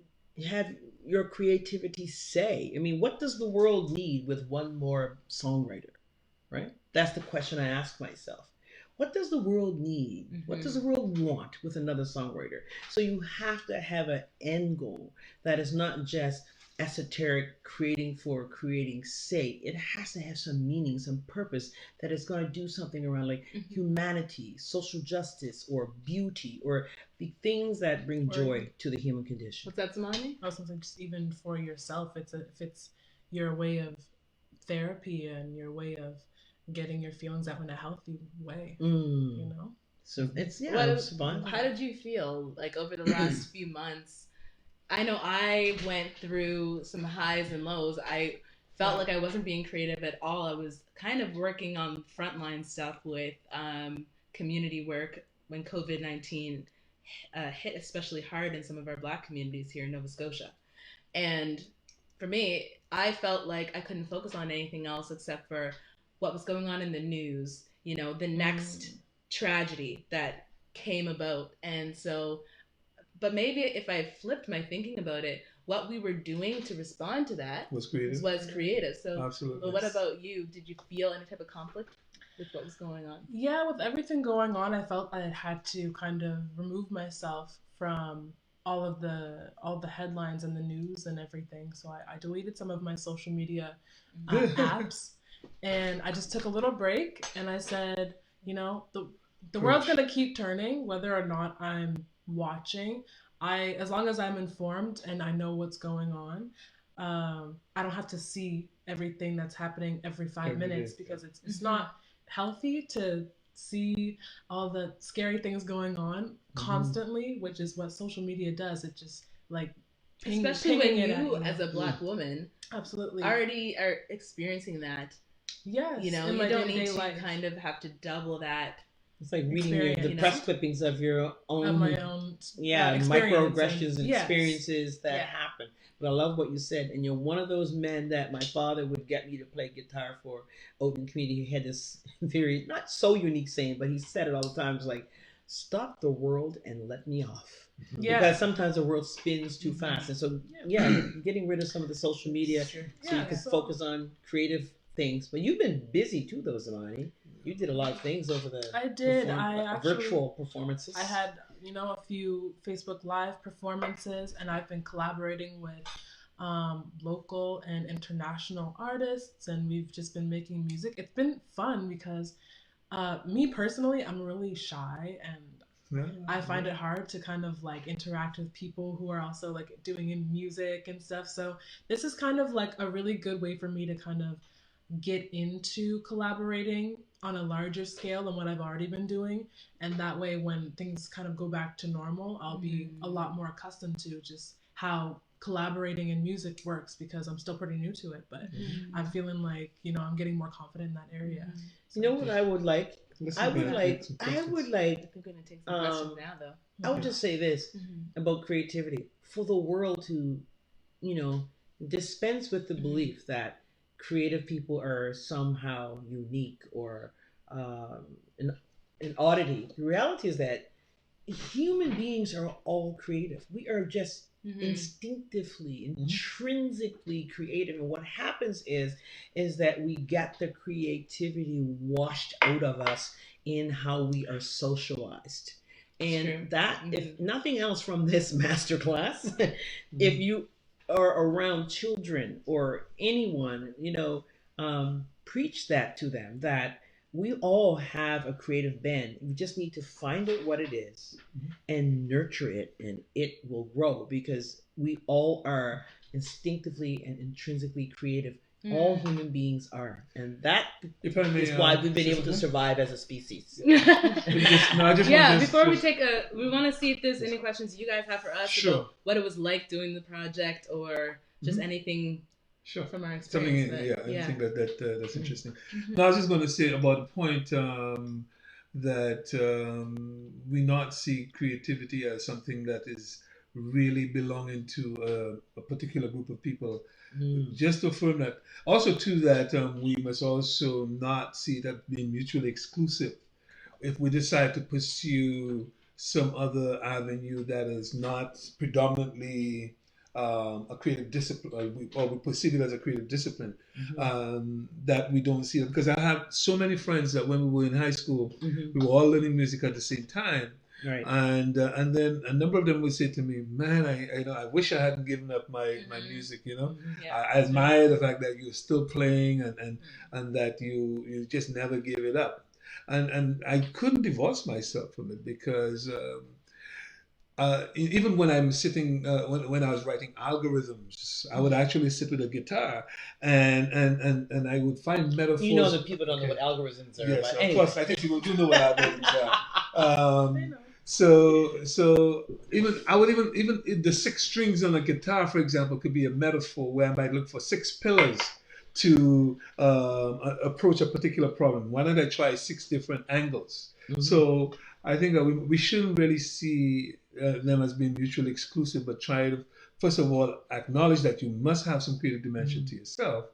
have your creativity say. What does the world need with one more songwriter, right? That's the question I ask myself. What does the world need? What does the world want with another songwriter? So you have to have an end goal that is not just esoteric creating for creating's sake. It has to have some meaning, some purpose that is going to do something around humanity, social justice, or beauty, or the things that bring joy to the human condition. What's that, Zamani? I was going to say, just even for yourself, if it's your way of therapy and your way of getting your feelings out in a healthy way, So it's fun. How did you feel over the last few months? I know I went through some highs and lows. I felt like I wasn't being creative at all. I was kind of working on frontline stuff with community work when COVID-19 hit especially hard in some of our Black communities here in Nova Scotia. And for me, I felt like I couldn't focus on anything else except for what was going on in the news, the next tragedy that came about. And so, but maybe if I flipped my thinking about it, what we were doing to respond to that was creative. So, absolutely. But what about you? Did you feel any type of conflict with what was going on? Yeah, with everything going on, I felt I had to kind of remove myself from all the headlines and the news and everything. So I deleted some of my social media apps. And I just took a little break and I said, the world's going to keep turning whether or not I'm watching. As long as I'm informed and I know what's going on, I don't have to see everything that's happening every 5 minutes, because it's not healthy to see all the scary things going on constantly, which is what social media does. It just especially when you as a Black woman absolutely already are experiencing that. Yes, you don't need to kind of have to double that. It's like reading the press clippings of your own, of my own microaggressions and experiences that happen. But I love what you said, and you're one of those men that my father would get me to play guitar for out in the community. He had this very not so unique saying, but he said it all the time. It's like, "Stop the world and let me off." Yeah. Because sometimes the world spins too fast, and so yeah, getting rid of some of the social media so you can focus on creative things. But you've been busy too, though, Zamani. You did a lot of things over the I did. I actually virtual performances. I had a few Facebook Live performances, and I've been collaborating with local and international artists, and we've just been making music. It's been fun because me personally, I'm really shy, and I find it hard to kind of like interact with people who are also like doing in music and stuff. So this is kind of like a really good way for me to kind of get into collaborating on a larger scale than what I've already been doing. And that way, when things kind of go back to normal, I'll be a lot more accustomed to just how collaborating in music works, because I'm still pretty new to it. But I'm feeling like, I'm getting more confident in that area. You know what I would like? I would like. I think we're gonna take some questions now, though. I would just say this about creativity: for the world to, dispense with the belief that creative people are somehow unique or an oddity. The reality is that human beings are all creative. We are just instinctively, intrinsically creative, and what happens is that we get the creativity washed out of us in how we are socialized. And that, if nothing else from this masterclass, if you are around children or anyone, preach that to them, that we all have a creative bend. You just need to find out what it is and nurture it, and it will grow, because we all are instinctively and intrinsically creative. All human beings are, and that is why we've been able to survive as a species. We want to see if there's any questions you guys have for us about what it was like doing the project, or just anything from our experience. Anything that's interesting. Now, I was just going to say about the point that we not see creativity as something that is really belonging to a particular group of people. Just to affirm that. Also, too, that we must also not see that being mutually exclusive. If we decide to pursue some other avenue that is not predominantly a creative discipline, or we perceive it as a creative discipline, that we don't see it. Because I have so many friends that when we were in high school, we were all learning music at the same time. Right. And then a number of them would say to me, "Man, I wish I hadn't given up my music. I admire the fact that you're still playing and that you just never gave it up." And I couldn't divorce myself from it, because even when I'm sitting, when I was writing algorithms, I would actually sit with a guitar and I would find metaphors. You know that people don't know what algorithms are. Yes, of course. I think people do know what algorithms are. So even the 6 strings on a guitar, for example, could be a metaphor where I might look for 6 pillars to approach a particular problem. Why don't I try 6 different angles? So I think that we shouldn't really see them as being mutually exclusive, but try to, first of all, acknowledge that you must have some creative dimension to yourself,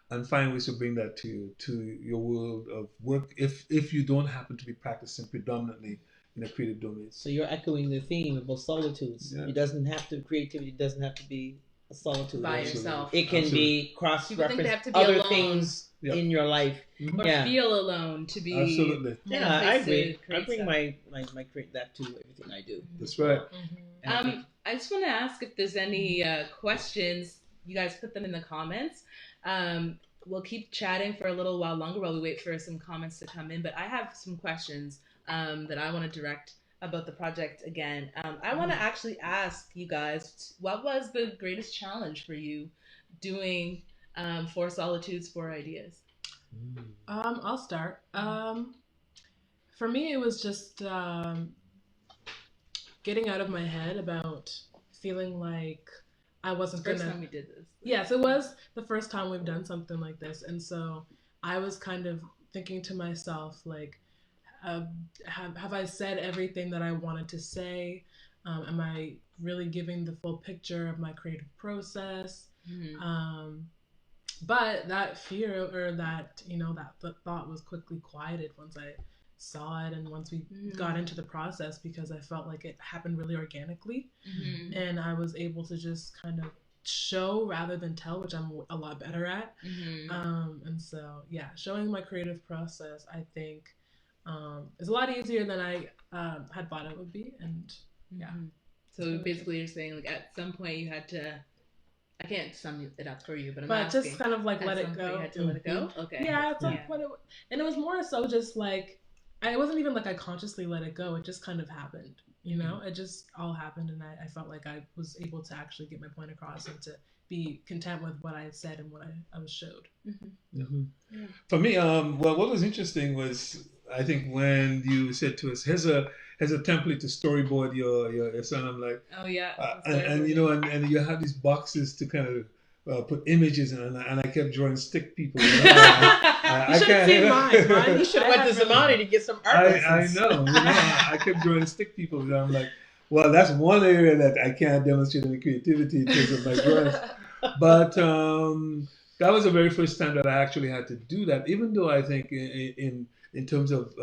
and find ways to bring that to your world of work if you don't happen to be practicing predominantly in a creative domain. So you're echoing the theme about solitudes. Yeah. Creativity doesn't have to be a solitude by yourself. It can be cross-reference other things in your life. Or feel alone to be. Absolutely. Yeah, I agree. I bring my create that to everything I do. That's right. I just want to ask if there's any questions. You guys put them in the comments. We'll keep chatting for a little while longer while we wait for some comments to come in. But I have some questions that I want to direct about the project again. I want to actually ask you guys, what was the greatest challenge for you doing for Solitudes, for Ideas? I'll start. For me, it was just getting out of my head about feeling like I wasn't First time we did this. Yes, it was the first time we've done something like this. And so I was kind of thinking to myself, like, have I said everything that I wanted to say? Am I really giving the full picture of my creative process. Mm-hmm. But that fear, or that, that thought was quickly quieted once I saw it and once we got into the process, because I felt like it happened really organically. Mm-hmm. And I was able to just kind of show rather than tell, which I'm a lot better at. Mm-hmm. And so, yeah, showing my creative process, I think, is a lot easier than I had thought it would be. And yeah. So basically you're saying, like, at some point you had to, I can't sum it up for you, but I'm asking, just kind of like let it go. You had to let it go? Okay. Yeah, at some point and it was more so just like, it wasn't even like I consciously let it go. It just kind of happened, It just all happened, and I felt like I was able to actually get my point across and to be content with what I had said and what I was showed. Yeah. For me, well, what was interesting was, I think when you said to us, here's a template to storyboard your son. I'm like, oh yeah, and you have these boxes to kind of put images in, and I kept drawing stick people. You should have seen mine. You should have went to Zamani to get some art lessons. I know. I kept drawing stick people, and I'm like, well, that's one area that I can't demonstrate any creativity in terms of my drawings. But that was the very first time that I actually had to do that, even though I think in terms of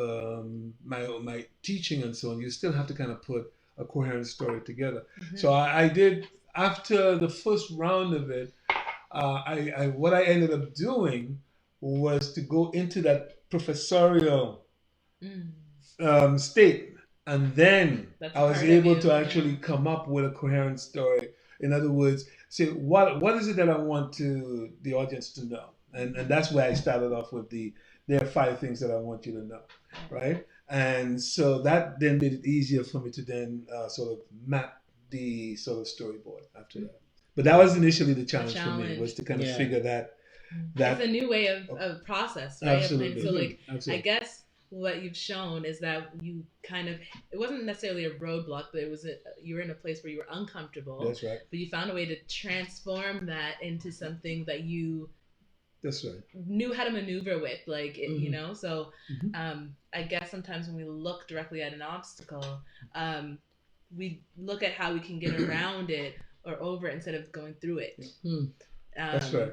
my teaching and so on, you still have to kind of put a coherent story together. So I did, after the first round of it, what I ended up doing was to go into that professorial state, and then I was able to actually come up with a coherent story. In other words, say what is it that I want the audience to know, and that's where I started off with there are 5 things that I want you to know, right? And so that then made it easier for me to then sort of map the sort of storyboard after that. But that was initially the challenge for me, was to kind of figure that. It's a new way of process, right? Absolutely. So Absolutely. I guess what you've shown is that you kind of, it wasn't necessarily a roadblock, but you were in a place where you were uncomfortable. That's right. But you found a way to transform that into something that you That's right. knew how to maneuver with, like, so I guess sometimes when we look directly at an obstacle, we look at how we can get around it or over it instead of going through it. That's right.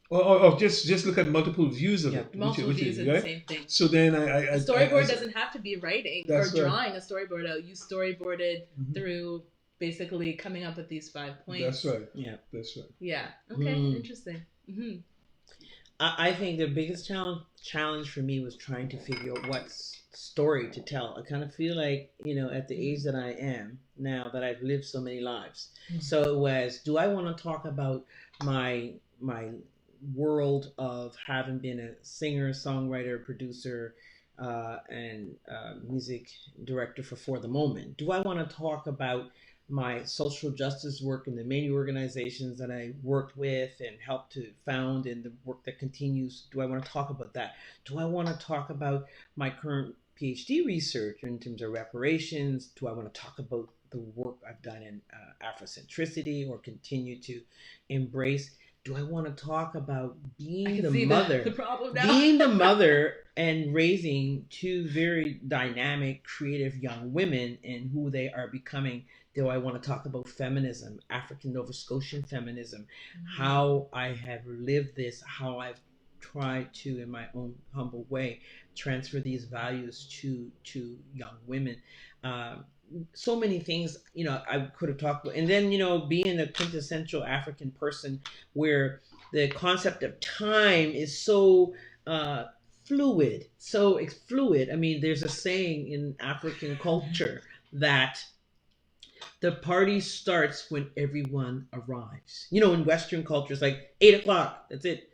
Or just look at multiple views of it. Multiple views of the same thing. So then a storyboard doesn't have to be writing or That's right. drawing a storyboard out. You storyboarded through basically coming up with these 5 points. That's right. Yeah. That's right. Yeah. Okay. Interesting. I think the biggest challenge for me was trying to figure out what story to tell. I kind of feel like, at the age that I am now, that I've lived so many lives. So it was, do I want to talk about my world of having been a singer, songwriter, producer, and music director for the moment? Do I want to talk about my social justice work in the many organizations that I worked with and helped to found, and the work that continues? Do I want to talk about that? Do I want to talk about my current PhD research in terms of reparations? Do I want to talk about the work I've done in Afrocentricity or continue to embrace? Do I want to talk about being the mother, being the mother and raising 2 very dynamic, creative young women and who they are becoming? Do I want to talk about feminism, African Nova Scotian feminism, how I have lived this, how I've tried to, in my own humble way, transfer these values to young women? So many things, I could have talked about. And then, being a quintessential African person where the concept of time is so fluid. I mean, there's a saying in African culture that the party starts when everyone arrives. In Western cultures, like 8:00, that's it.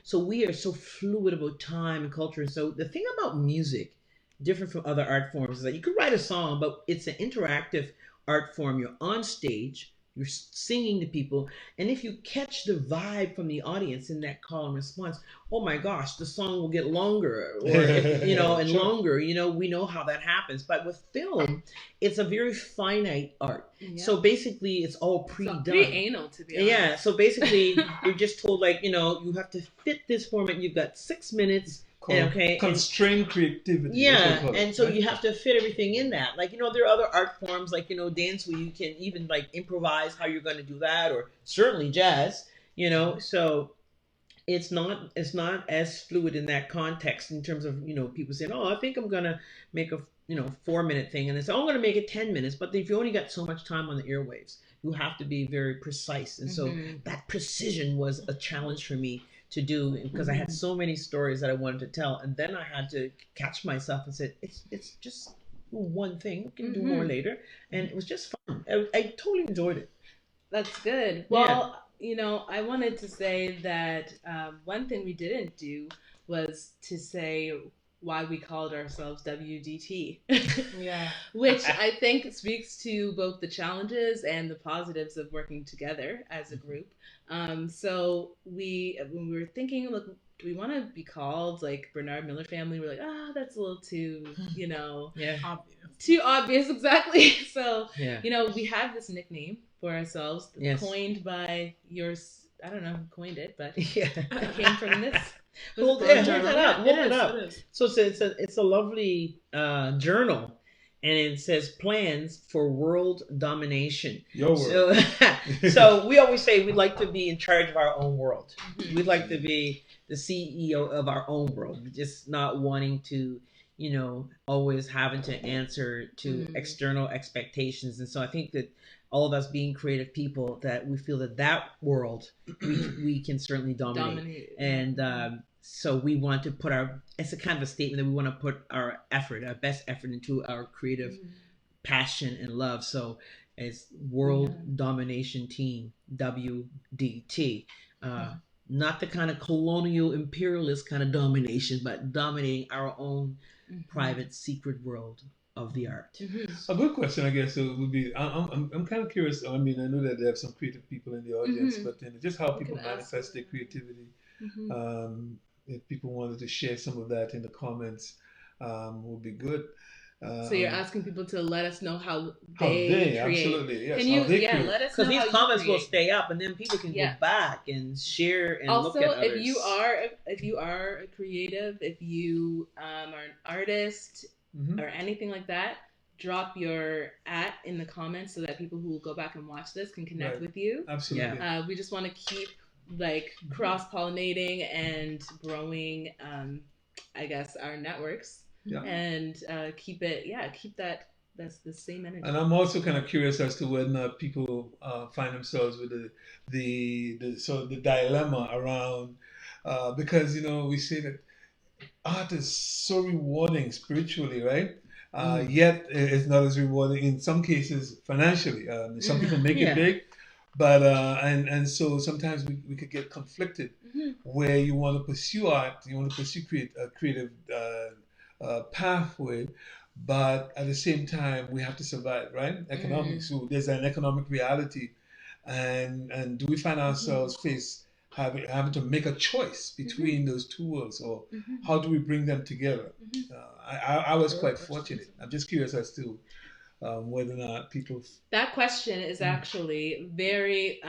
So we are so fluid about time and culture. And so the thing about music, different from other art forms, is that you could write a song, but it's an interactive art form. You're on stage, you're singing to people, and if you catch the vibe from the audience in that call and response, oh my gosh, the song will get longer, or and Sure. longer. We know how that happens. But with film, it's a very finite art. Yeah. So basically, it's all pre-done. Pretty anal, to be honest. Yeah. So basically, you're just told, like, you have to fit this format. You've got 6 minutes. called constrained creativity. Yeah, and so you have to fit everything in that. Like, there are other art forms, like, dance, where you can even like improvise how you're going to do that, or certainly jazz, so it's not as fluid in that context, in terms of, people saying, oh, I think I'm going to make a 4-minute thing, and they say, oh, I'm going to make it 10 minutes. But if you only got so much time on the airwaves, you have to be very precise. And so that precision was a challenge for me to do, because I had so many stories that I wanted to tell, and then I had to catch myself and said, it's just one thing, we can do more later. And it was just fun. I totally enjoyed it. That's good. Well, I wanted to say that one thing we didn't do was to say why we called ourselves WDT. Yeah. Which I think speaks to both the challenges and the positives of working together as a group. So when we were thinking, look, do we want to be called like Bernard Miller Family? We're like, that's a little too, Obvious. too obvious, exactly. So, Yeah. We have this nickname for ourselves, coined by yours. I don't know who coined it, but it came from this. Hold that up. Hold it is, up. it is. So it's a lovely journal, and it says plans for world domination. Your world. So we always say we'd like to be in charge of our own world. We'd like to be the CEO of our own world, just not wanting to, always having to answer to external expectations. And so I think that all of us being creative people, that we feel that world we can certainly dominate. And so we want to put it's a kind of a statement that we want to put our best effort into our creative passion and love. So it's World Domination Team, WDT. Not the kind of colonial imperialist kind of domination, but dominating our own private secret world of the art. A good question, I guess, would be, I'm kind of curious. I mean, I know that they have some creative people in the audience, but just how people manifest their creativity. If people wanted to share some of that in the comments, would be good. So you're asking people to let us know how they create. Absolutely, yes. Can you, let us know. Because these comments will stay up, and then people can go back and share and look at others. Also, if you are a creative, if you are an artist or anything like that, drop your @ in the comments so that people who will go back and watch this can connect with you. Absolutely. We just want to keep cross-pollinating and growing, I guess, our networks. And keep that's the same energy. And I'm also kind of curious as to whether people find themselves with the sort of the dilemma around, because we say that art is so rewarding spiritually, right? Yet it's not as rewarding in some cases financially. Some people make it big, but and so sometimes we could get conflicted where you want to pursue art, you want to pursue creative pathway, but at the same time we have to survive, right? Economics. So there's an economic reality, and do we find ourselves having to make a choice between those two worlds, or how do we bring them together? I was quite fortunate. I'm just curious as to whether or not people. That question is actually very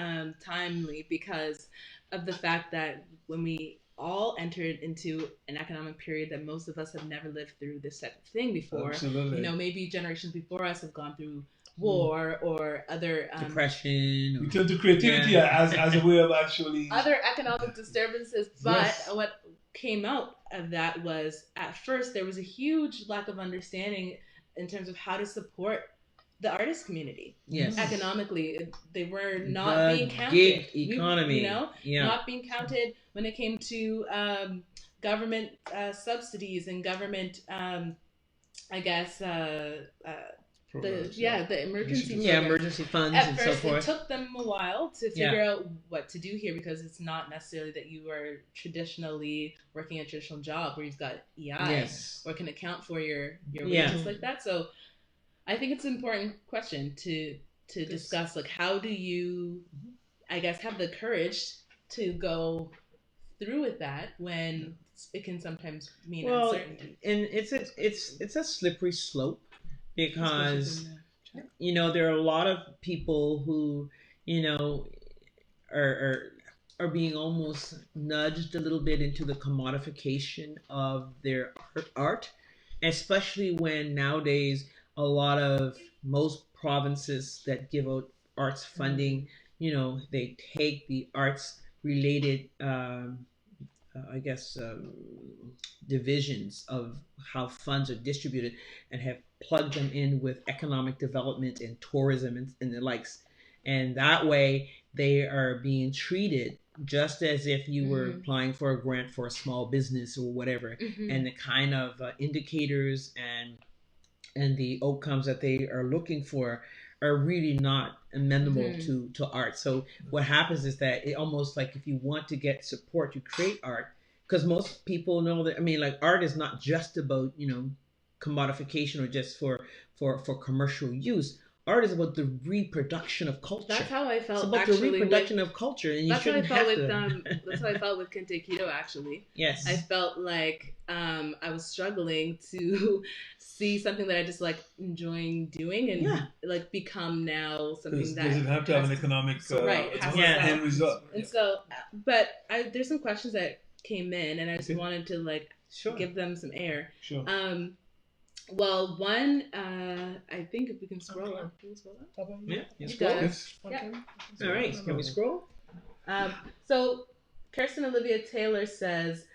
timely, because of the fact that when we all entered into an economic period that most of us have never lived through this type of thing before. Absolutely. Maybe generations before us have gone through war or other depression. We turn to creativity as a way of actually other economic disturbances. But what came out of that was, at first there was a huge lack of understanding in terms of how to support the artist community. Economically, they were not being counted. Gig economy. Not being counted when it came to government subsidies and government, the emergency funds At and first, so forth. It took them a while to figure out what to do here, because it's not necessarily that you are traditionally working a traditional job where you've got EI or can account for your wages like that. So I think it's an important question to discuss, how do you, I guess, have the courage to go through with that when it can sometimes mean uncertainty. And it's a slippery slope, because there are a lot of people who are are being almost nudged a little bit into the commodification of their art, especially when nowadays a lot of most provinces that give out arts funding, they take the arts related, I guess, divisions of how funds are distributed and have plugged them in with economic development and tourism and the likes. And that way they are being treated just as if you were applying for a grant for a small business or whatever. And the kind of indicators and the outcomes that they are looking for are really not amenable to art. So what happens is that it almost like if you want to get support to create art, because most people know that, I mean, like art is not just about, commodification or just for commercial use. Art is about the reproduction of culture. That's how I felt. It's about the reproduction of culture, and you shouldn't have to. That's how I felt with Kente Keto. Actually, yes, I felt like I was struggling to see something that I just like enjoying doing and like become now something that doesn't have to have an economic end result. And so, but there's some questions that came in, and I just wanted to like give them some air. Sure. Well, one, I think if we can scroll up. Can we scroll up? Yeah, you scroll. guys. Yeah. All right, can we scroll? So, Kirsten Olivia Taylor says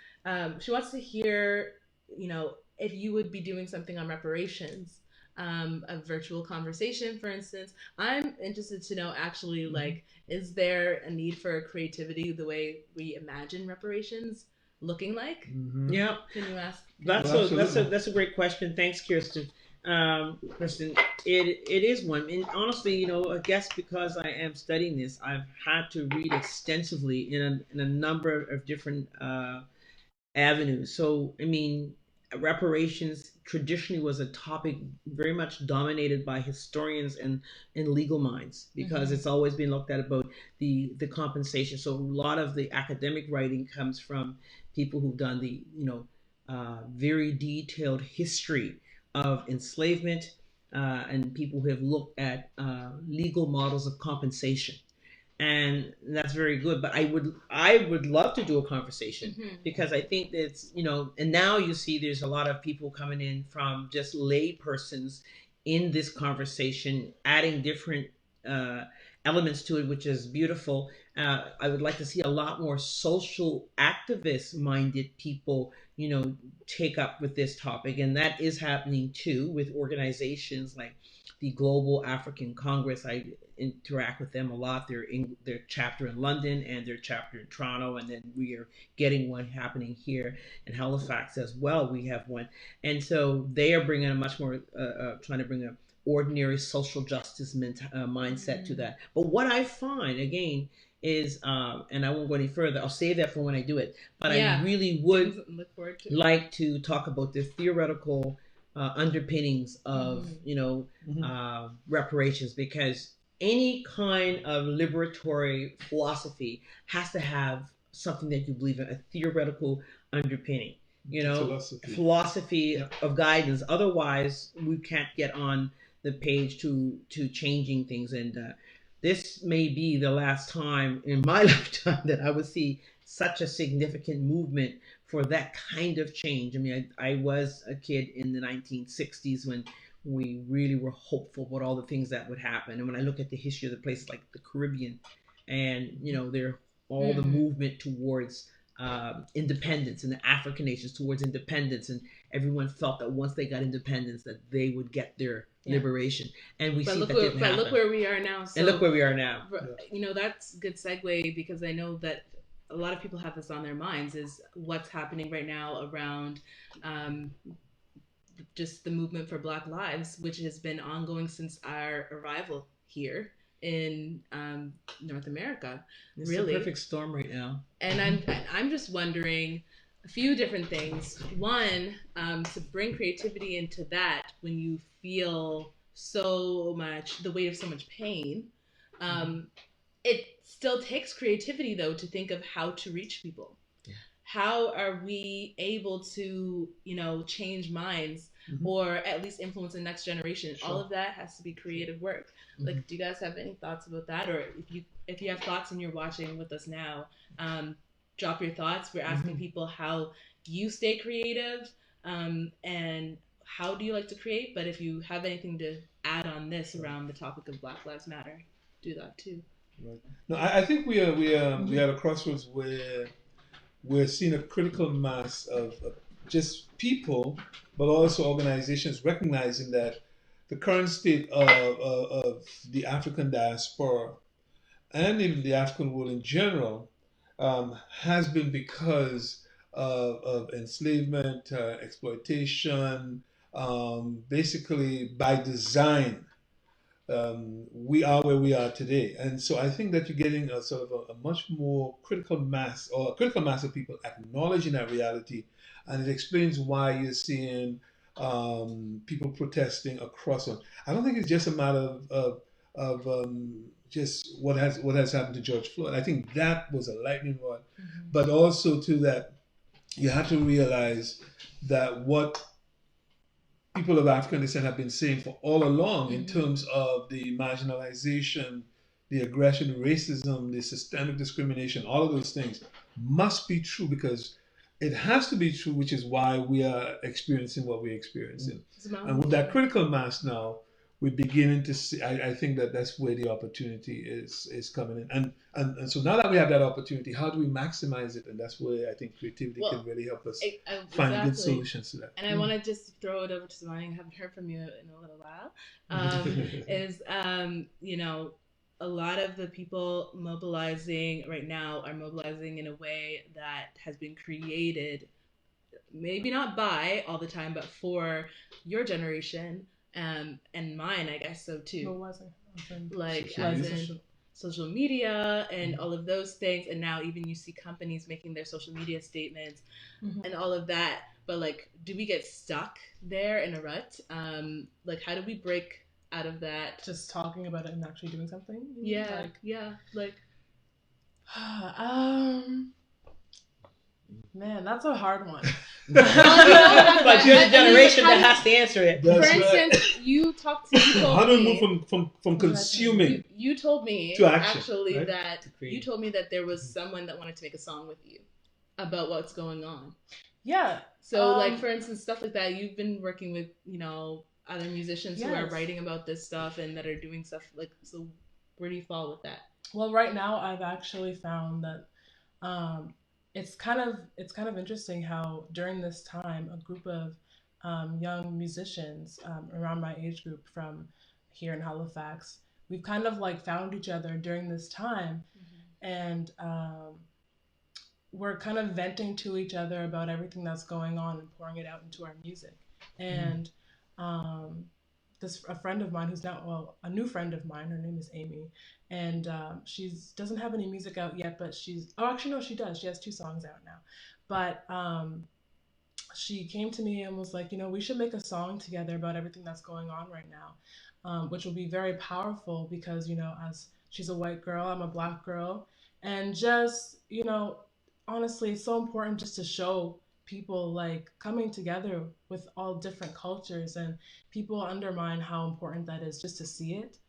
she wants to hear, if you would be doing something on reparations, a virtual conversation, for instance. I'm interested to know actually, like, is there a need for creativity the way we imagine reparations looking like? Yeah. Can you ask? That's a great question. Thanks, Kirsten. Kristen, it is one. And honestly, I guess because I am studying this, I've had to read extensively in a number of different avenues. So, I mean, reparations traditionally was a topic very much dominated by historians and legal minds, because it's always been looked at about the compensation. So a lot of the academic writing comes from people who've done the very detailed history of enslavement, and people who have looked at legal models of compensation. And that's very good, but I would love to do a conversation, because I think that's, and now you see there's a lot of people coming in from just lay persons in this conversation, adding different elements to it, which is beautiful. I would like to see a lot more social activist minded people, take up with this topic. And that is happening too with organizations like the Global African Congress. I interact with them a lot. They're in their chapter in London and their chapter in Toronto, and then we are getting one happening here in Halifax as well. We have one, and so they are bringing a much more trying to bring a ordinary social justice mindset to that. But what I find again is, and I won't go any further, I'll save that for when I do it, but I really would like to talk about the theoretical underpinnings of reparations, because any kind of liberatory philosophy has to have something that you believe in, a theoretical underpinning, philosophy of guidance. Otherwise we can't get on the page to changing things. And this may be the last time in my lifetime that I would see such a significant movement for that kind of change. I mean, I was a kid in the 1960s when we really were hopeful about all the things that would happen. And when I look at the history of the places like the Caribbean, and they're all the movement towards independence, and the African nations towards independence, and everyone felt that once they got independence that they would get their liberation. And we see that didn't happen. Look where we are now. And look where we are now. That's a good segue, because I know that a lot of people have this on their minds, is what's happening right now around just the movement for Black Lives, which has been ongoing since our arrival here in North America. It's a perfect storm right now. And I'm just wondering a few different things. One, to bring creativity into that when you feel the weight of so much pain. It still takes creativity, though, to think of how to reach people. Yeah. How are we able to, change minds? or at least influence the next generation. Sure. All of that has to be creative work. Like, do you guys have any thoughts about that? Or if you have thoughts and you're watching with us now, drop your thoughts. We're asking people how you stay creative, and how do you like to create? But if you have anything to add on this around the topic of Black Lives Matter, do that too. Right. No, I think we are at a crossroads where we're seeing a critical mass of just people, but also organizations recognizing that the current state of the African diaspora and even the African world in general has been because of enslavement, exploitation, basically by design. We are where we are today. And so I think that you're getting a sort of a much more critical mass, or a critical mass of people acknowledging that reality. And it explains why you're seeing people protesting across. I don't think it's just a matter of just what has happened to George Floyd. I think that was a lightning rod. But also to that, you have to realize that what people of African descent have been saying for all along in terms of the marginalization, the aggression, racism, the systemic discrimination, all of those things must be true, because it has to be true, which is why we are experiencing what we're experiencing. And with that critical mass now, we're beginning to see, I think that that's where the opportunity is coming in. And so now that we have that opportunity, how do we maximize it? And that's where I think creativity can really help us find good solutions to that. And I want to just throw it over to Zamani. I haven't heard from you in a little while. You know, a lot of the people mobilizing right now are mobilizing in a way that has been created, maybe not by all the time, but for your generation. And mine, I guess so too. What was it? Like social media and all of those things. And now even you see companies making their social media statements and all of that. But like, do we get stuck there in a rut? Like, how do we break out of that? Just talking about it and actually doing something? Man, that's a hard one. But you're the generation that has to answer it. For instance, you talked to me. How do we move from consuming? You told me to action, actually, right? that you told me that there was someone that wanted to make a song with you about what's going on. Yeah. So like, for instance, stuff like that. You've been working with, you know, other musicians who are writing about this stuff and that are doing stuff like. So where do you fall with that? Well, right now I've actually found that. It's kind of interesting how during this time a group of young musicians around my age group from here in Halifax, we've kind of like found each other during this time, and we're kind of venting to each other about everything that's going on and pouring it out into our music. And a friend of mine who's now, well, a new friend of mine, her name is Amy, and she doesn't have any music out yet, but she does. She has 2 songs out now. But she came to me and was like, you know, we should make a song together about everything that's going on right now, which will be very powerful because, you know, as she's a white girl, I'm a black girl, and just, you know, honestly, it's so important just to show people like coming together with all different cultures, and people undermine how important that is just to see it.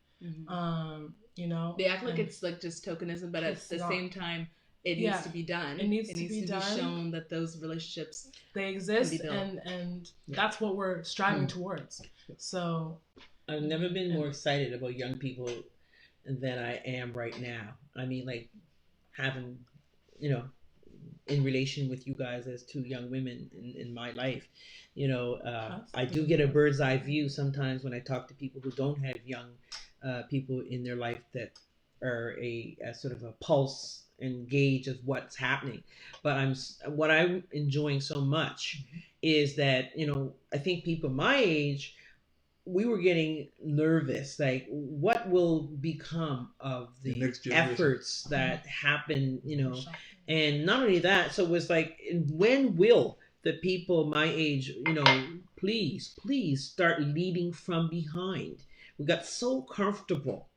You know, they act like it's like just tokenism, but at the same time it needs to be done. It needs to be shown that those relationships, they exist, and that's what we're striving towards. So I've never been more excited about young people than I am right now. I mean, like, having, you know, in relation with you guys as 2 young women in my life, you know, I do get a bird's eye view sometimes when I talk to people who don't have young people in their life that are a sort of a pulse and gauge of what's happening. But what I'm enjoying so much is that, you know, I think people my age, we were getting nervous, like what will become of the efforts that happen, you know. And not only that, so it was like, when will the people my age, you know, please start leading from behind? We got so comfortable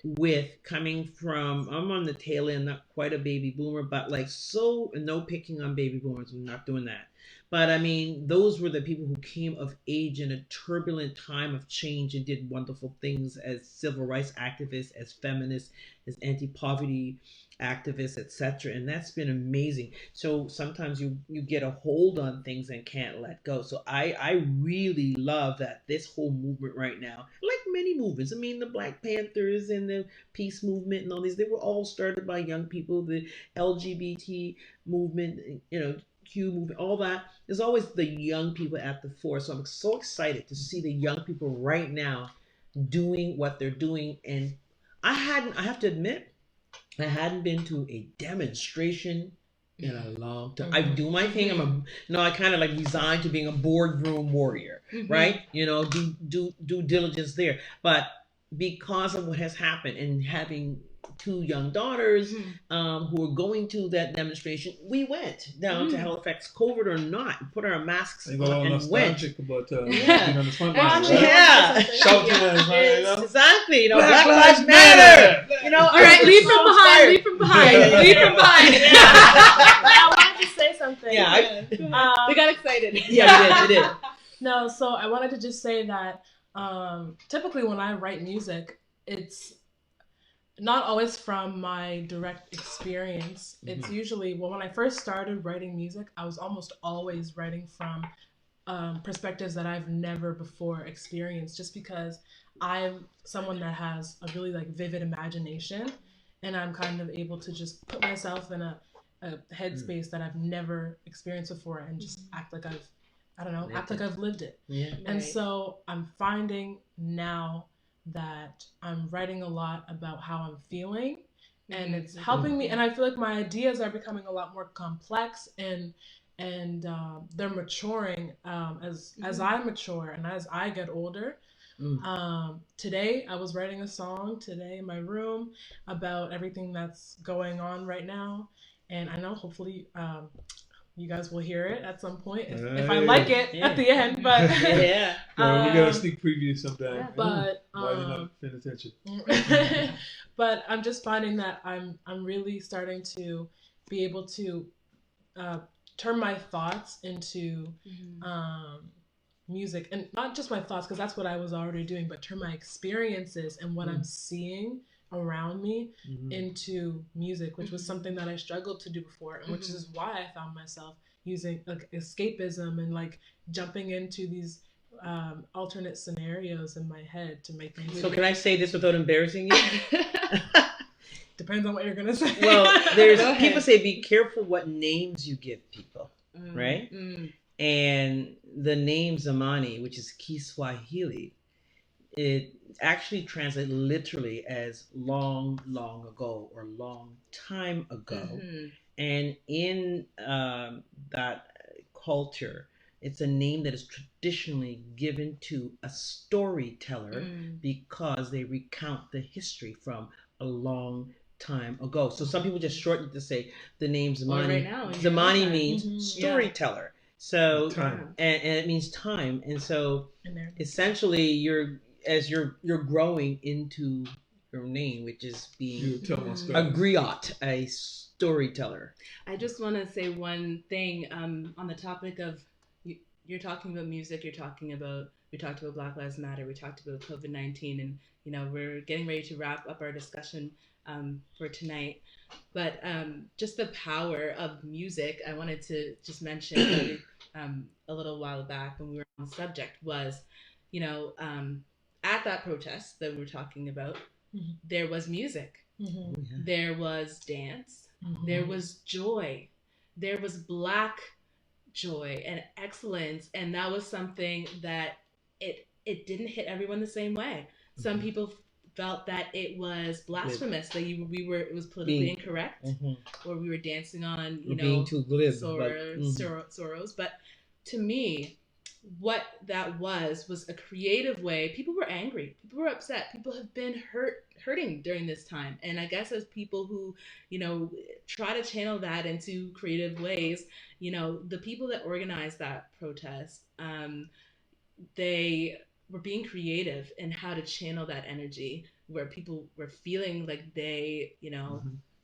with coming from, I'm on the tail end, not quite a baby boomer, but like, so no picking on baby boomers, we're not doing that. But I mean, those were the people who came of age in a turbulent time of change and did wonderful things as civil rights activists, as feminists, as anti-poverty activists, etc. And that's been amazing. So sometimes you get a hold on things and can't let go. So I really love that this whole movement right now, like many movements, I mean, the Black Panthers and the peace movement and all these, they were all started by young people. The LGBT movement, you know, Q movement, all that. There's always the young people at the fore. So I'm so excited to see the young people right now doing what they're doing. And I have to admit, I hadn't been to a demonstration in a long time. I do my thing. I kind of like resigned to being a boardroom warrior, right? You know, do diligence there. But because of what has happened and having two young daughters who are going to that demonstration, we went down to Halifax, COVID or not, put our masks on and went. About being on the front line, right? Yeah, shouting you know? Exactly. You know, Black Lives Matter. You know, all right, leave from behind. Leave from behind. Leave from behind. I wanted to say something. Yeah, we got excited. Yeah, we did. No, so I wanted to just say that typically when I write music, it's not always from my direct experience. It's usually, well, when I first started writing music, I was almost always writing from perspectives that I've never before experienced, just because I'm someone that has a really like vivid imagination, and I'm kind of able to just put myself in a headspace that I've never experienced before and just act like I've lived it. Yeah. And so I'm finding now that I'm writing a lot about how I'm feeling, and it's helping me. And I feel like my ideas are becoming a lot more complex, and they're maturing as I mature and as I get older. Today I was writing a song in my room about everything that's going on right now, and I know hopefully you guys will hear it at some point if I like it at the end. But we got a sneak preview sometime. Yeah, but why you're not paying attention? But I'm just finding that I'm really starting to be able to turn my thoughts into music, and not just my thoughts, because that's what I was already doing, but turn my experiences and what I'm seeing around me into music, which was something that I struggled to do before, and which is why I found myself using like escapism and like jumping into these alternate scenarios in my head to make music. So can I say this without embarrassing you? Depends on what you're gonna say. Well, there's people say be careful what names you give people, right? And the name Zamani, which is Kiswahili, it actually translates literally as long, long ago or long time ago. And in that culture, it's a name that is traditionally given to a storyteller because they recount the history from a long time ago. So some people just shorten it to say the name Zamani. Right now, Zamani means storyteller. So and it means time. And so essentially you're growing into your name, which is being a griot, a storyteller. I just want to say one thing on the topic of you're talking about music. We talked about Black Lives Matter. We talked about COVID-19, and you know we're getting ready to wrap up our discussion for tonight. But just the power of music, I wanted to just mention a little while back when we were on the subject was, you know, at that protest that we were talking about, there was music, there was dance, there was joy, there was Black joy and excellence, and that was something that it didn't hit everyone the same way. Some people felt that it was blasphemous, that it was politically incorrect, or we were dancing on, you know, being too glib, sorrows. But to me, what that was a creative way. People were angry, people were upset, people have been hurting during this time, and I guess as people who, you know, try to channel that into creative ways, you know, the people that organized that protest, they were being creative in how to channel that energy where people were feeling like they,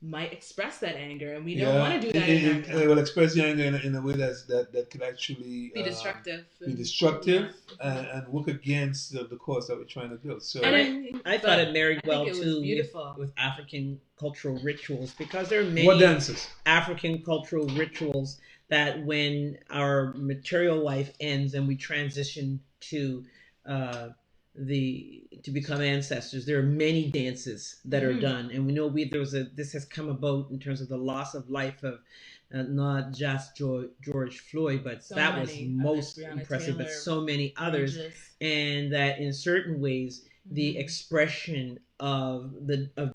might express that anger, and we Yeah, don't want to do that in our it club. will express the anger in a way that could actually Be destructive. be destructive and work against the cause that we're trying to build. So And I thought it married I well think it was too beautiful. with African cultural rituals, because there are many what dances? African cultural rituals that when our material life ends and we transition to to become ancestors, there are many dances that are done, and we know this has come about in terms of the loss of life of not just George Floyd, but So that was many most others, Breonna impressive, but Taylor, so many others, and that in certain ways the expression of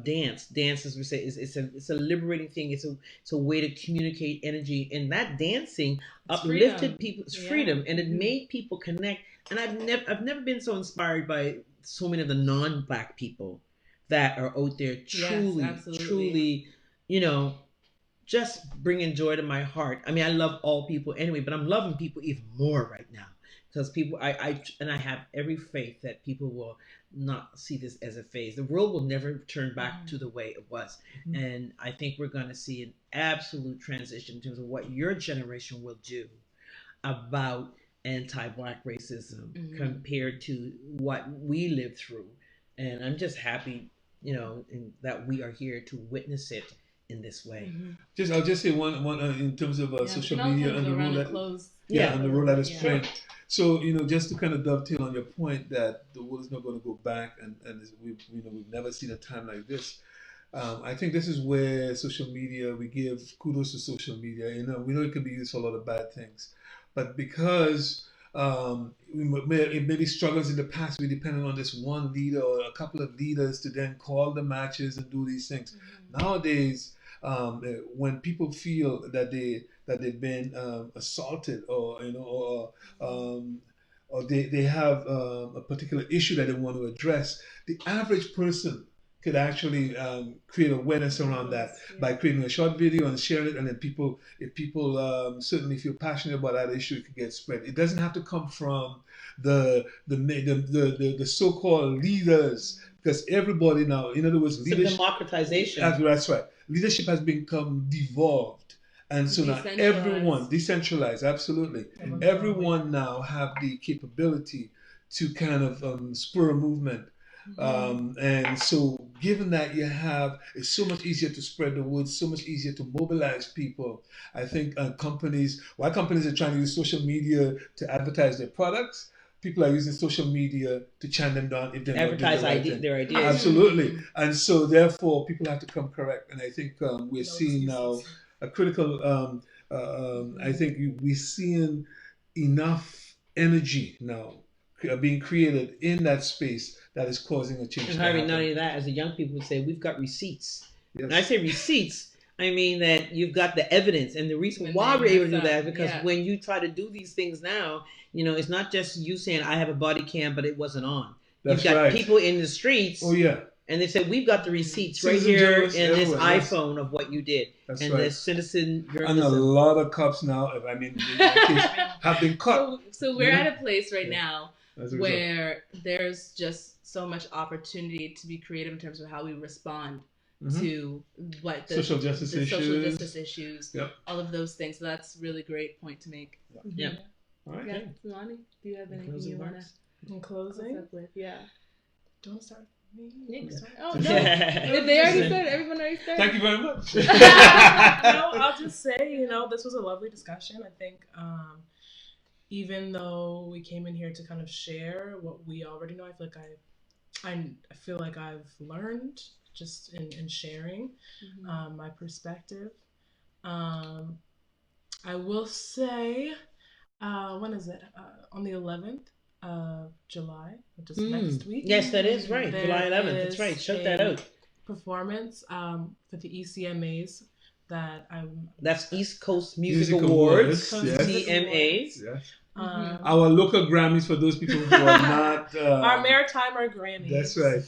dance, as we say, it's a liberating thing. It's a way to communicate energy, and that dancing uplifted people's freedom, and it made people connect. And I've never been so inspired by so many of the non-Black people that are out there truly, just bringing joy to my heart. I mean, I love all people anyway, but I'm loving people even more right now, because people, I have every faith that people will not see this as a phase. The world will never turn back to the way it was, and I think we're going to see an absolute transition in terms of what your generation will do about anti-Black racism compared to what we lived through. And I'm just happy, that we are here to witness it in this way. I'll just say one in terms of social media and the role that and the role that is playing. So just to kind of dovetail on your point that the world is not going to go back, and we've never seen a time like this. I think this is where social media, we give kudos to social media. We know it can be used for a lot of bad things, but because maybe struggles in the past, we depended on this one leader or a couple of leaders to then call the matches and do these things. Nowadays, when people feel that they've been assaulted, or or they have a particular issue that they want to address, the average person could actually create awareness around that by creating a short video and sharing it, and then if people certainly feel passionate about that issue, it could get spread. It doesn't have to come from the so-called leaders, because everybody now, in other words, leadership, democratization. That's right. Leadership has become devolved, and so now everyone decentralized. Absolutely, everyone now have the capability to kind of spur a movement. And so given that it's so much easier to spread the word, so much easier to mobilize people. I think companies are trying to use social media to advertise their products. People are using social media to chant them down if they're advertise their ideas. Absolutely. And so therefore people have to come correct. And I think we're seeing now a critical, I think we're seeing enough energy now being created in that space that is causing a change. And Harvi, not only that, as the young people would say, we've got receipts. Yes. When I say receipts, I mean that you've got the evidence, and the reason why we're able to do that is because when you try to do these things now, it's not just you saying I have a body cam, but it wasn't on. You've got people in the streets. Oh yeah. And they said, we've got the receipts right here in this iPhone of what you did. That's and right. the citizen journalism. And a lot of cops now, I mean, have been caught. So we're at a place right now where there's just so much opportunity to be creative in terms of how we respond to what the social justice issues, all of those things. So that's a really great point to make. Yeah. All right. Yeah, Zamani, do you have anything you want to closing with? Yeah. Do you want to start? Oh no! They already said. Everyone already said. Thank you very much. No, I'll just say, this was a lovely discussion. I think, even though we came in here to kind of share what we already know, I feel like I've learned just in sharing my perspective. I will say, when is it? On the 11th. July, which is next week. Yes, that is right. July 11th. That's right. Check that out. Performance for the ECMAs that's East Coast Music Awards. ECMAs. Yes. Our local Grammys for those people who are not our Maritime or Grammys. That's right.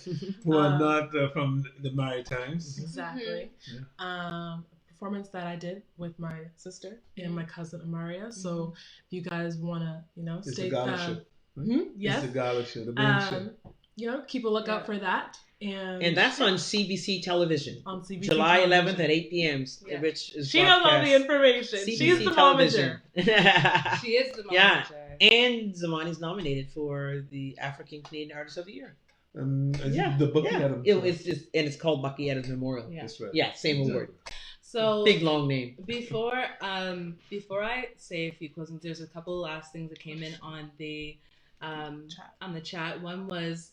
Who are not from the Maritimes. Exactly. Performance that I did with my sister and my cousin Amaria. So if you guys want to, stay. It's the gala show. Yes. It's the gala show, the main show. keep a lookout for that. And that's on CBC television. On CBC July television. 11th at 8 p.m. Yeah. Which is She knows all the information. CBC She's the television. momager. She is the momager. Yeah. And Zamani's nominated for the African Canadian Artist of the Year. The Bucky Adams. It's called Bucky Adams Memorial. Yeah. That's right. Yeah, same award. So Big long name. before I say a few closings, there's a couple last things that came in on the chat. One was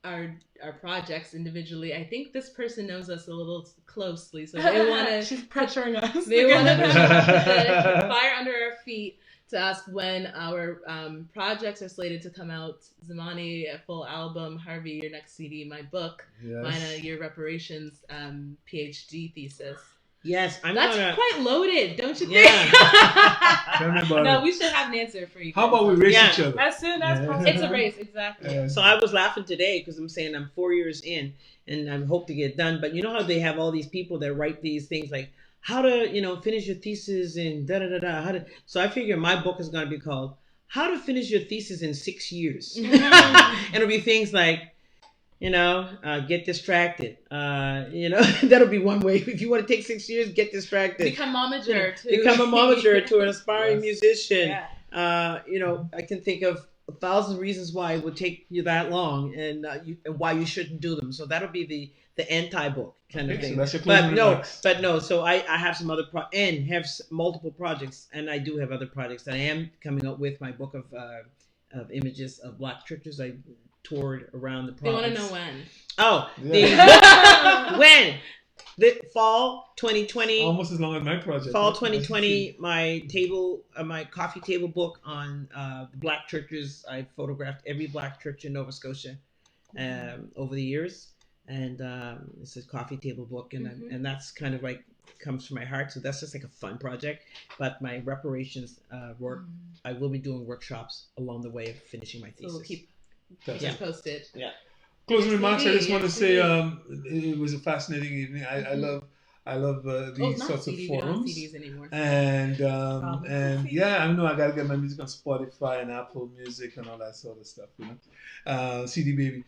our projects individually. I think this person knows us a little closely, so they want to. She's pressuring us. They want to put the fire under our feet to ask when our projects are slated to come out. Zamani, a full album. Harvi, your next CD. My book. Yes. Mina, your reparations PhD thesis. Yes, That's quite loaded, don't you think? Yeah. Tell me about No, it. we should have an answer for you. How about we race Yeah. each other? As soon as possible. It's a race, exactly. Yeah. So I was laughing today because I'm saying I'm 4 years in and I hope to get done. But you know how they have all these people that write these things like how to, finish your thesis and da-da-da-da. So I figure my book is going to be called How to Finish Your Thesis in 6 Years. And it'll be things like, get distracted. That'll be one way. If you want to take 6 years, get distracted. Become momager too. Become a momager to an aspiring musician. Yeah. I can think of 1,000 reasons why it would take you that long and why you shouldn't do them. So that'll be the anti-book kind of thing. So that's your closing remarks. So I have some other multiple projects, and I do have other projects that I am coming up with. My book of images of Black churches. I toured around the They province. want to know when. Oh, Yeah. when? The fall 2020. Almost as long as my project. Fall 2020, my coffee table book on the Black churches. I photographed every Black church in Nova Scotia over the years, and it's a coffee table book, and that's kind of like comes from my heart. So that's just like a fun project. But my reparations work, I will be doing workshops along the way of finishing my thesis. So we'll keep Yeah. posted. Yeah. Closing remarks. I just want to say CD. it was a fascinating evening. I love these not sorts CD, of we don't have forums. CDs anymore. And yeah, I know I gotta get my music on Spotify and Apple Music and all that sort of stuff, CD baby.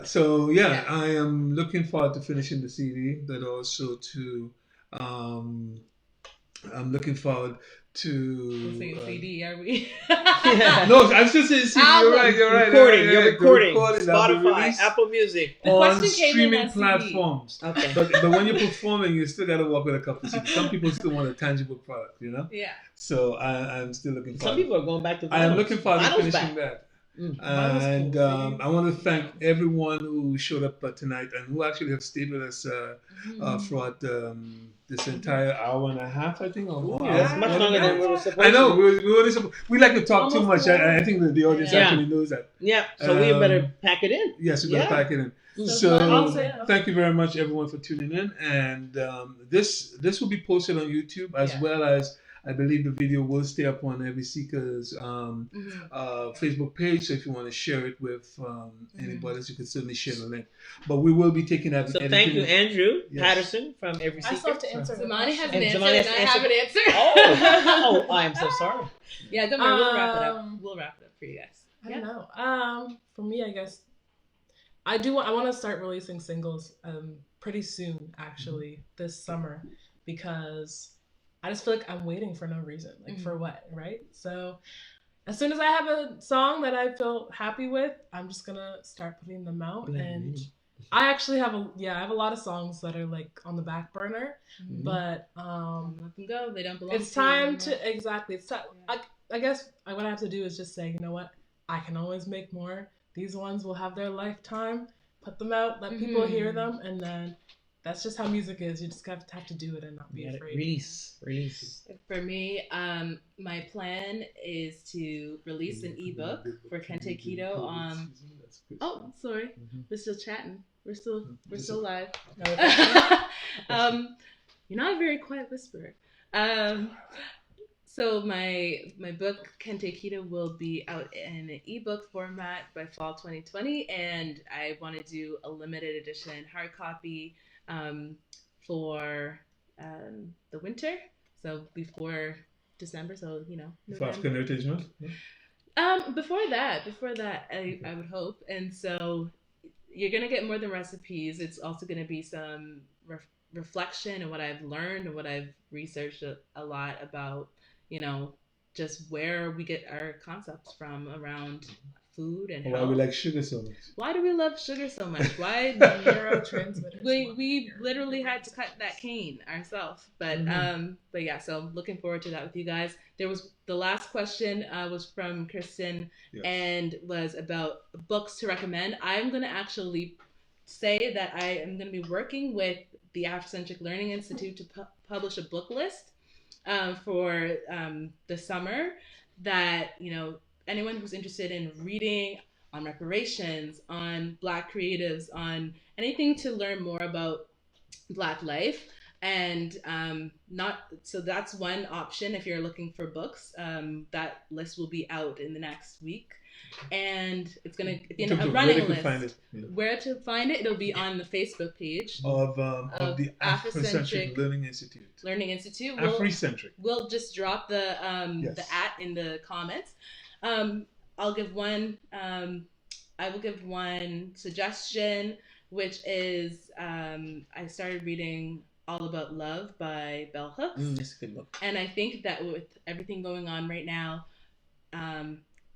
So yeah, I am looking forward to finishing the CD, but also to I'm looking forward to We're saying CD, are we? no, I'm still saying CD. You're right. Recording. Yeah, You're recording. that'll be Spotify, released Apple Music. The on question came in streaming as CD. platforms. Okay. But when you're performing, you still gotta walk with a couple of CDs. Some people still want a tangible product, Yeah. So I'm still looking forward. Some people are going back to vinyls. I am looking forward to Vinyls finishing back. that. And I want to thank everyone who showed up tonight and who actually have stayed with us throughout this entire hour and a half, I think. Or more. That's much longer than we were supposed to. I know. We like to talk too much. I think that the audience Yeah. actually knows that. Yeah, so we better pack it in. Yes, we better Yeah. pack it in. So So thank you very much, everyone, for tuning in. And this will be posted on YouTube as well as I believe the video will stay up on Every Seeker's Facebook page. So if you want to share it with anybody, you can certainly share the link. But we will be taking that. So thank you, Andrew Yes. Patterson from Every I Seeker. still have to answer. Zamani has an And answer, Zamani and has I an have an answer. Oh, I am so sorry. Yeah, don't worry. We'll wrap it up. We'll wrap it up for you guys. I don't know. For me, I guess I want to start releasing singles pretty soon, actually, this summer, because I just feel like I'm waiting for no reason. Like, for what, right? So as soon as I have a song that I feel happy with, I'm just gonna start putting them out. And I actually have I have a lot of songs that are like on the back burner, but Let them go. They don't belong. it's time to exactly. It's time. I guess what I have to do is just say, you know what? I can always make more. These ones will have their lifetime. Put them out. Let people hear them, and then that's just how music is. You just have to do it and not be afraid. Release. For me, my plan is to release an ebook for Kente Keto on. Oh, sorry, we're still chatting. We're still live. You're not a very quiet whisperer. So my book Kente Keto will be out in an ebook format by fall 2020, and I want to do a limited edition hard copy for the winter, so before December. So For African Heritage Month. Before that, I would hope. And so you're going to get more than recipes. It's also going to be some reflection and what I've learned and what I've researched a lot about, just where we get our concepts from around food and Why health. we like sugar so much? Why do we love sugar so much? Why Neurotransmitters. we literally had to cut that cane ourselves. But yeah, so looking forward to that with you guys. There was the last question was from Kristen and was about books to recommend. I'm going to actually say that I am going to be working with the Afrocentric Learning Institute to publish a book list for the summer that, anyone who's interested in reading on reparations, on Black creatives, on anything to learn more about Black life. And so that's one option if you're looking for books. That list will be out in the next week. And it's going to be a running list. Find it? Yeah. Where to find it? It'll be on the Facebook page of the Afrocentric Learning Institute. Afrocentric. We'll just drop the @ in the comments. I'll give one. I will give one suggestion, which is I started reading All About Love by Bell Hooks. That's a good book. And I think that with everything going on right now,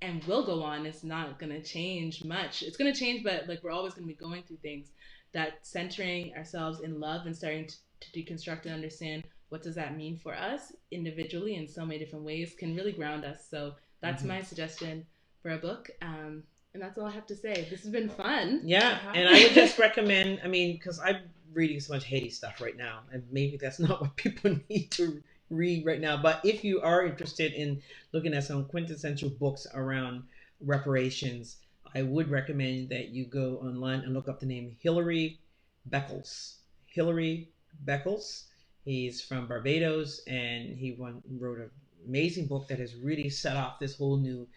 and will go on, it's not going to change much. It's going to change, but we're always going to be going through things. That centering ourselves in love and starting to deconstruct and understand what does that mean for us individually in so many different ways can really ground us. So that's my suggestion for a book. And that's all I have to say. This has been fun. Yeah, and I would just recommend, because I'm reading so much Haiti stuff right now, and maybe that's not what people need to read right now. But if you are interested in looking at some quintessential books around reparations, I would recommend that you go online and look up the name Hilary Beckles. Hilary Beckles. He's from Barbados, and he wrote an amazing book that has really set off this whole new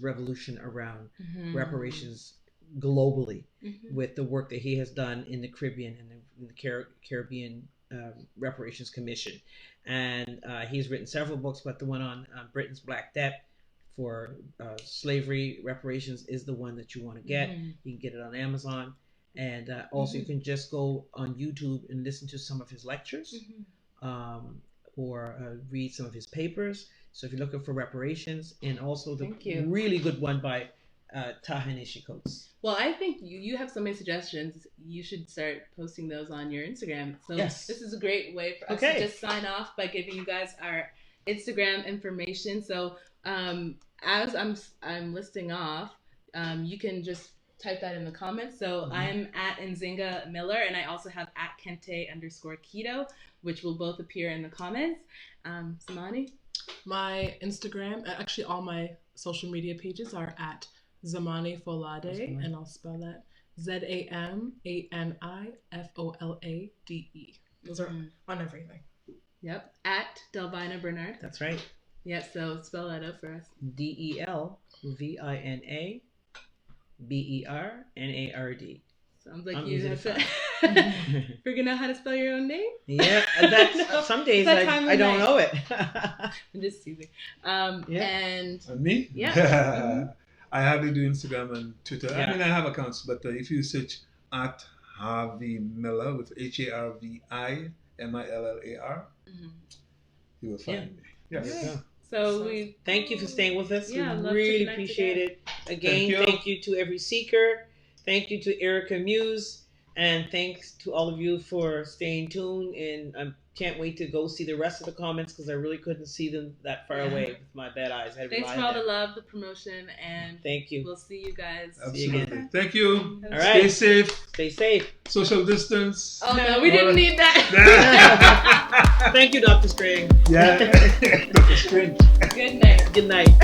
revolution around reparations globally with the work that he has done in the Caribbean and in the Caribbean Reparations Commission. And he's written several books, but the one on Britain's Black Debt for slavery reparations is the one that you want to get. You can get it on Amazon. And also you can just go on YouTube and listen to some of his lectures or read some of his papers. So if you're looking for reparations, and also the really good one by Ta-Nehisi Coates. Well, I think you have so many suggestions. You should start posting those on your Instagram. So this is a great way for us to just sign off by giving you guys our Instagram information. So as I'm listing off, you can just type that in the comments. So I'm at Nzingha Millar, and I also have at Kente_Keto, which will both appear in the comments. Zamani? My Instagram, actually all my social media pages are at Zamani Folade, and I'll spell that ZAMANIFOLADE. Those are on everything. Yep. At Delvina Bernard. That's right. Yep. So spell that out for us. DELVINABERNARD. Sounds like you have to figure out how to spell your own name. Yeah, that's some days I don't know it. I'm just teasing. And me? Yeah. I hardly do Instagram and Twitter. I mean, I have accounts, but if you search at Harvi Millar with HARVI MILLAR, you will find me. Yes. Yeah. So we thank you for staying with us. Yeah, we really appreciate it. Again, thank you to every seeker. Thank you to Erica Muse. And thanks to all of you for staying tuned. And I can't wait to go see the rest of the comments because I really couldn't see them that far away with my bad eyes. Thanks for all the love, the promotion, and thank you. We'll see you guys. Absolutely. See you again. Thank you. All right. Stay safe. Stay safe. Social distance. Oh no, we didn't need that. Thank you, Dr. String. Yeah. Dr. String. Good night. Good night.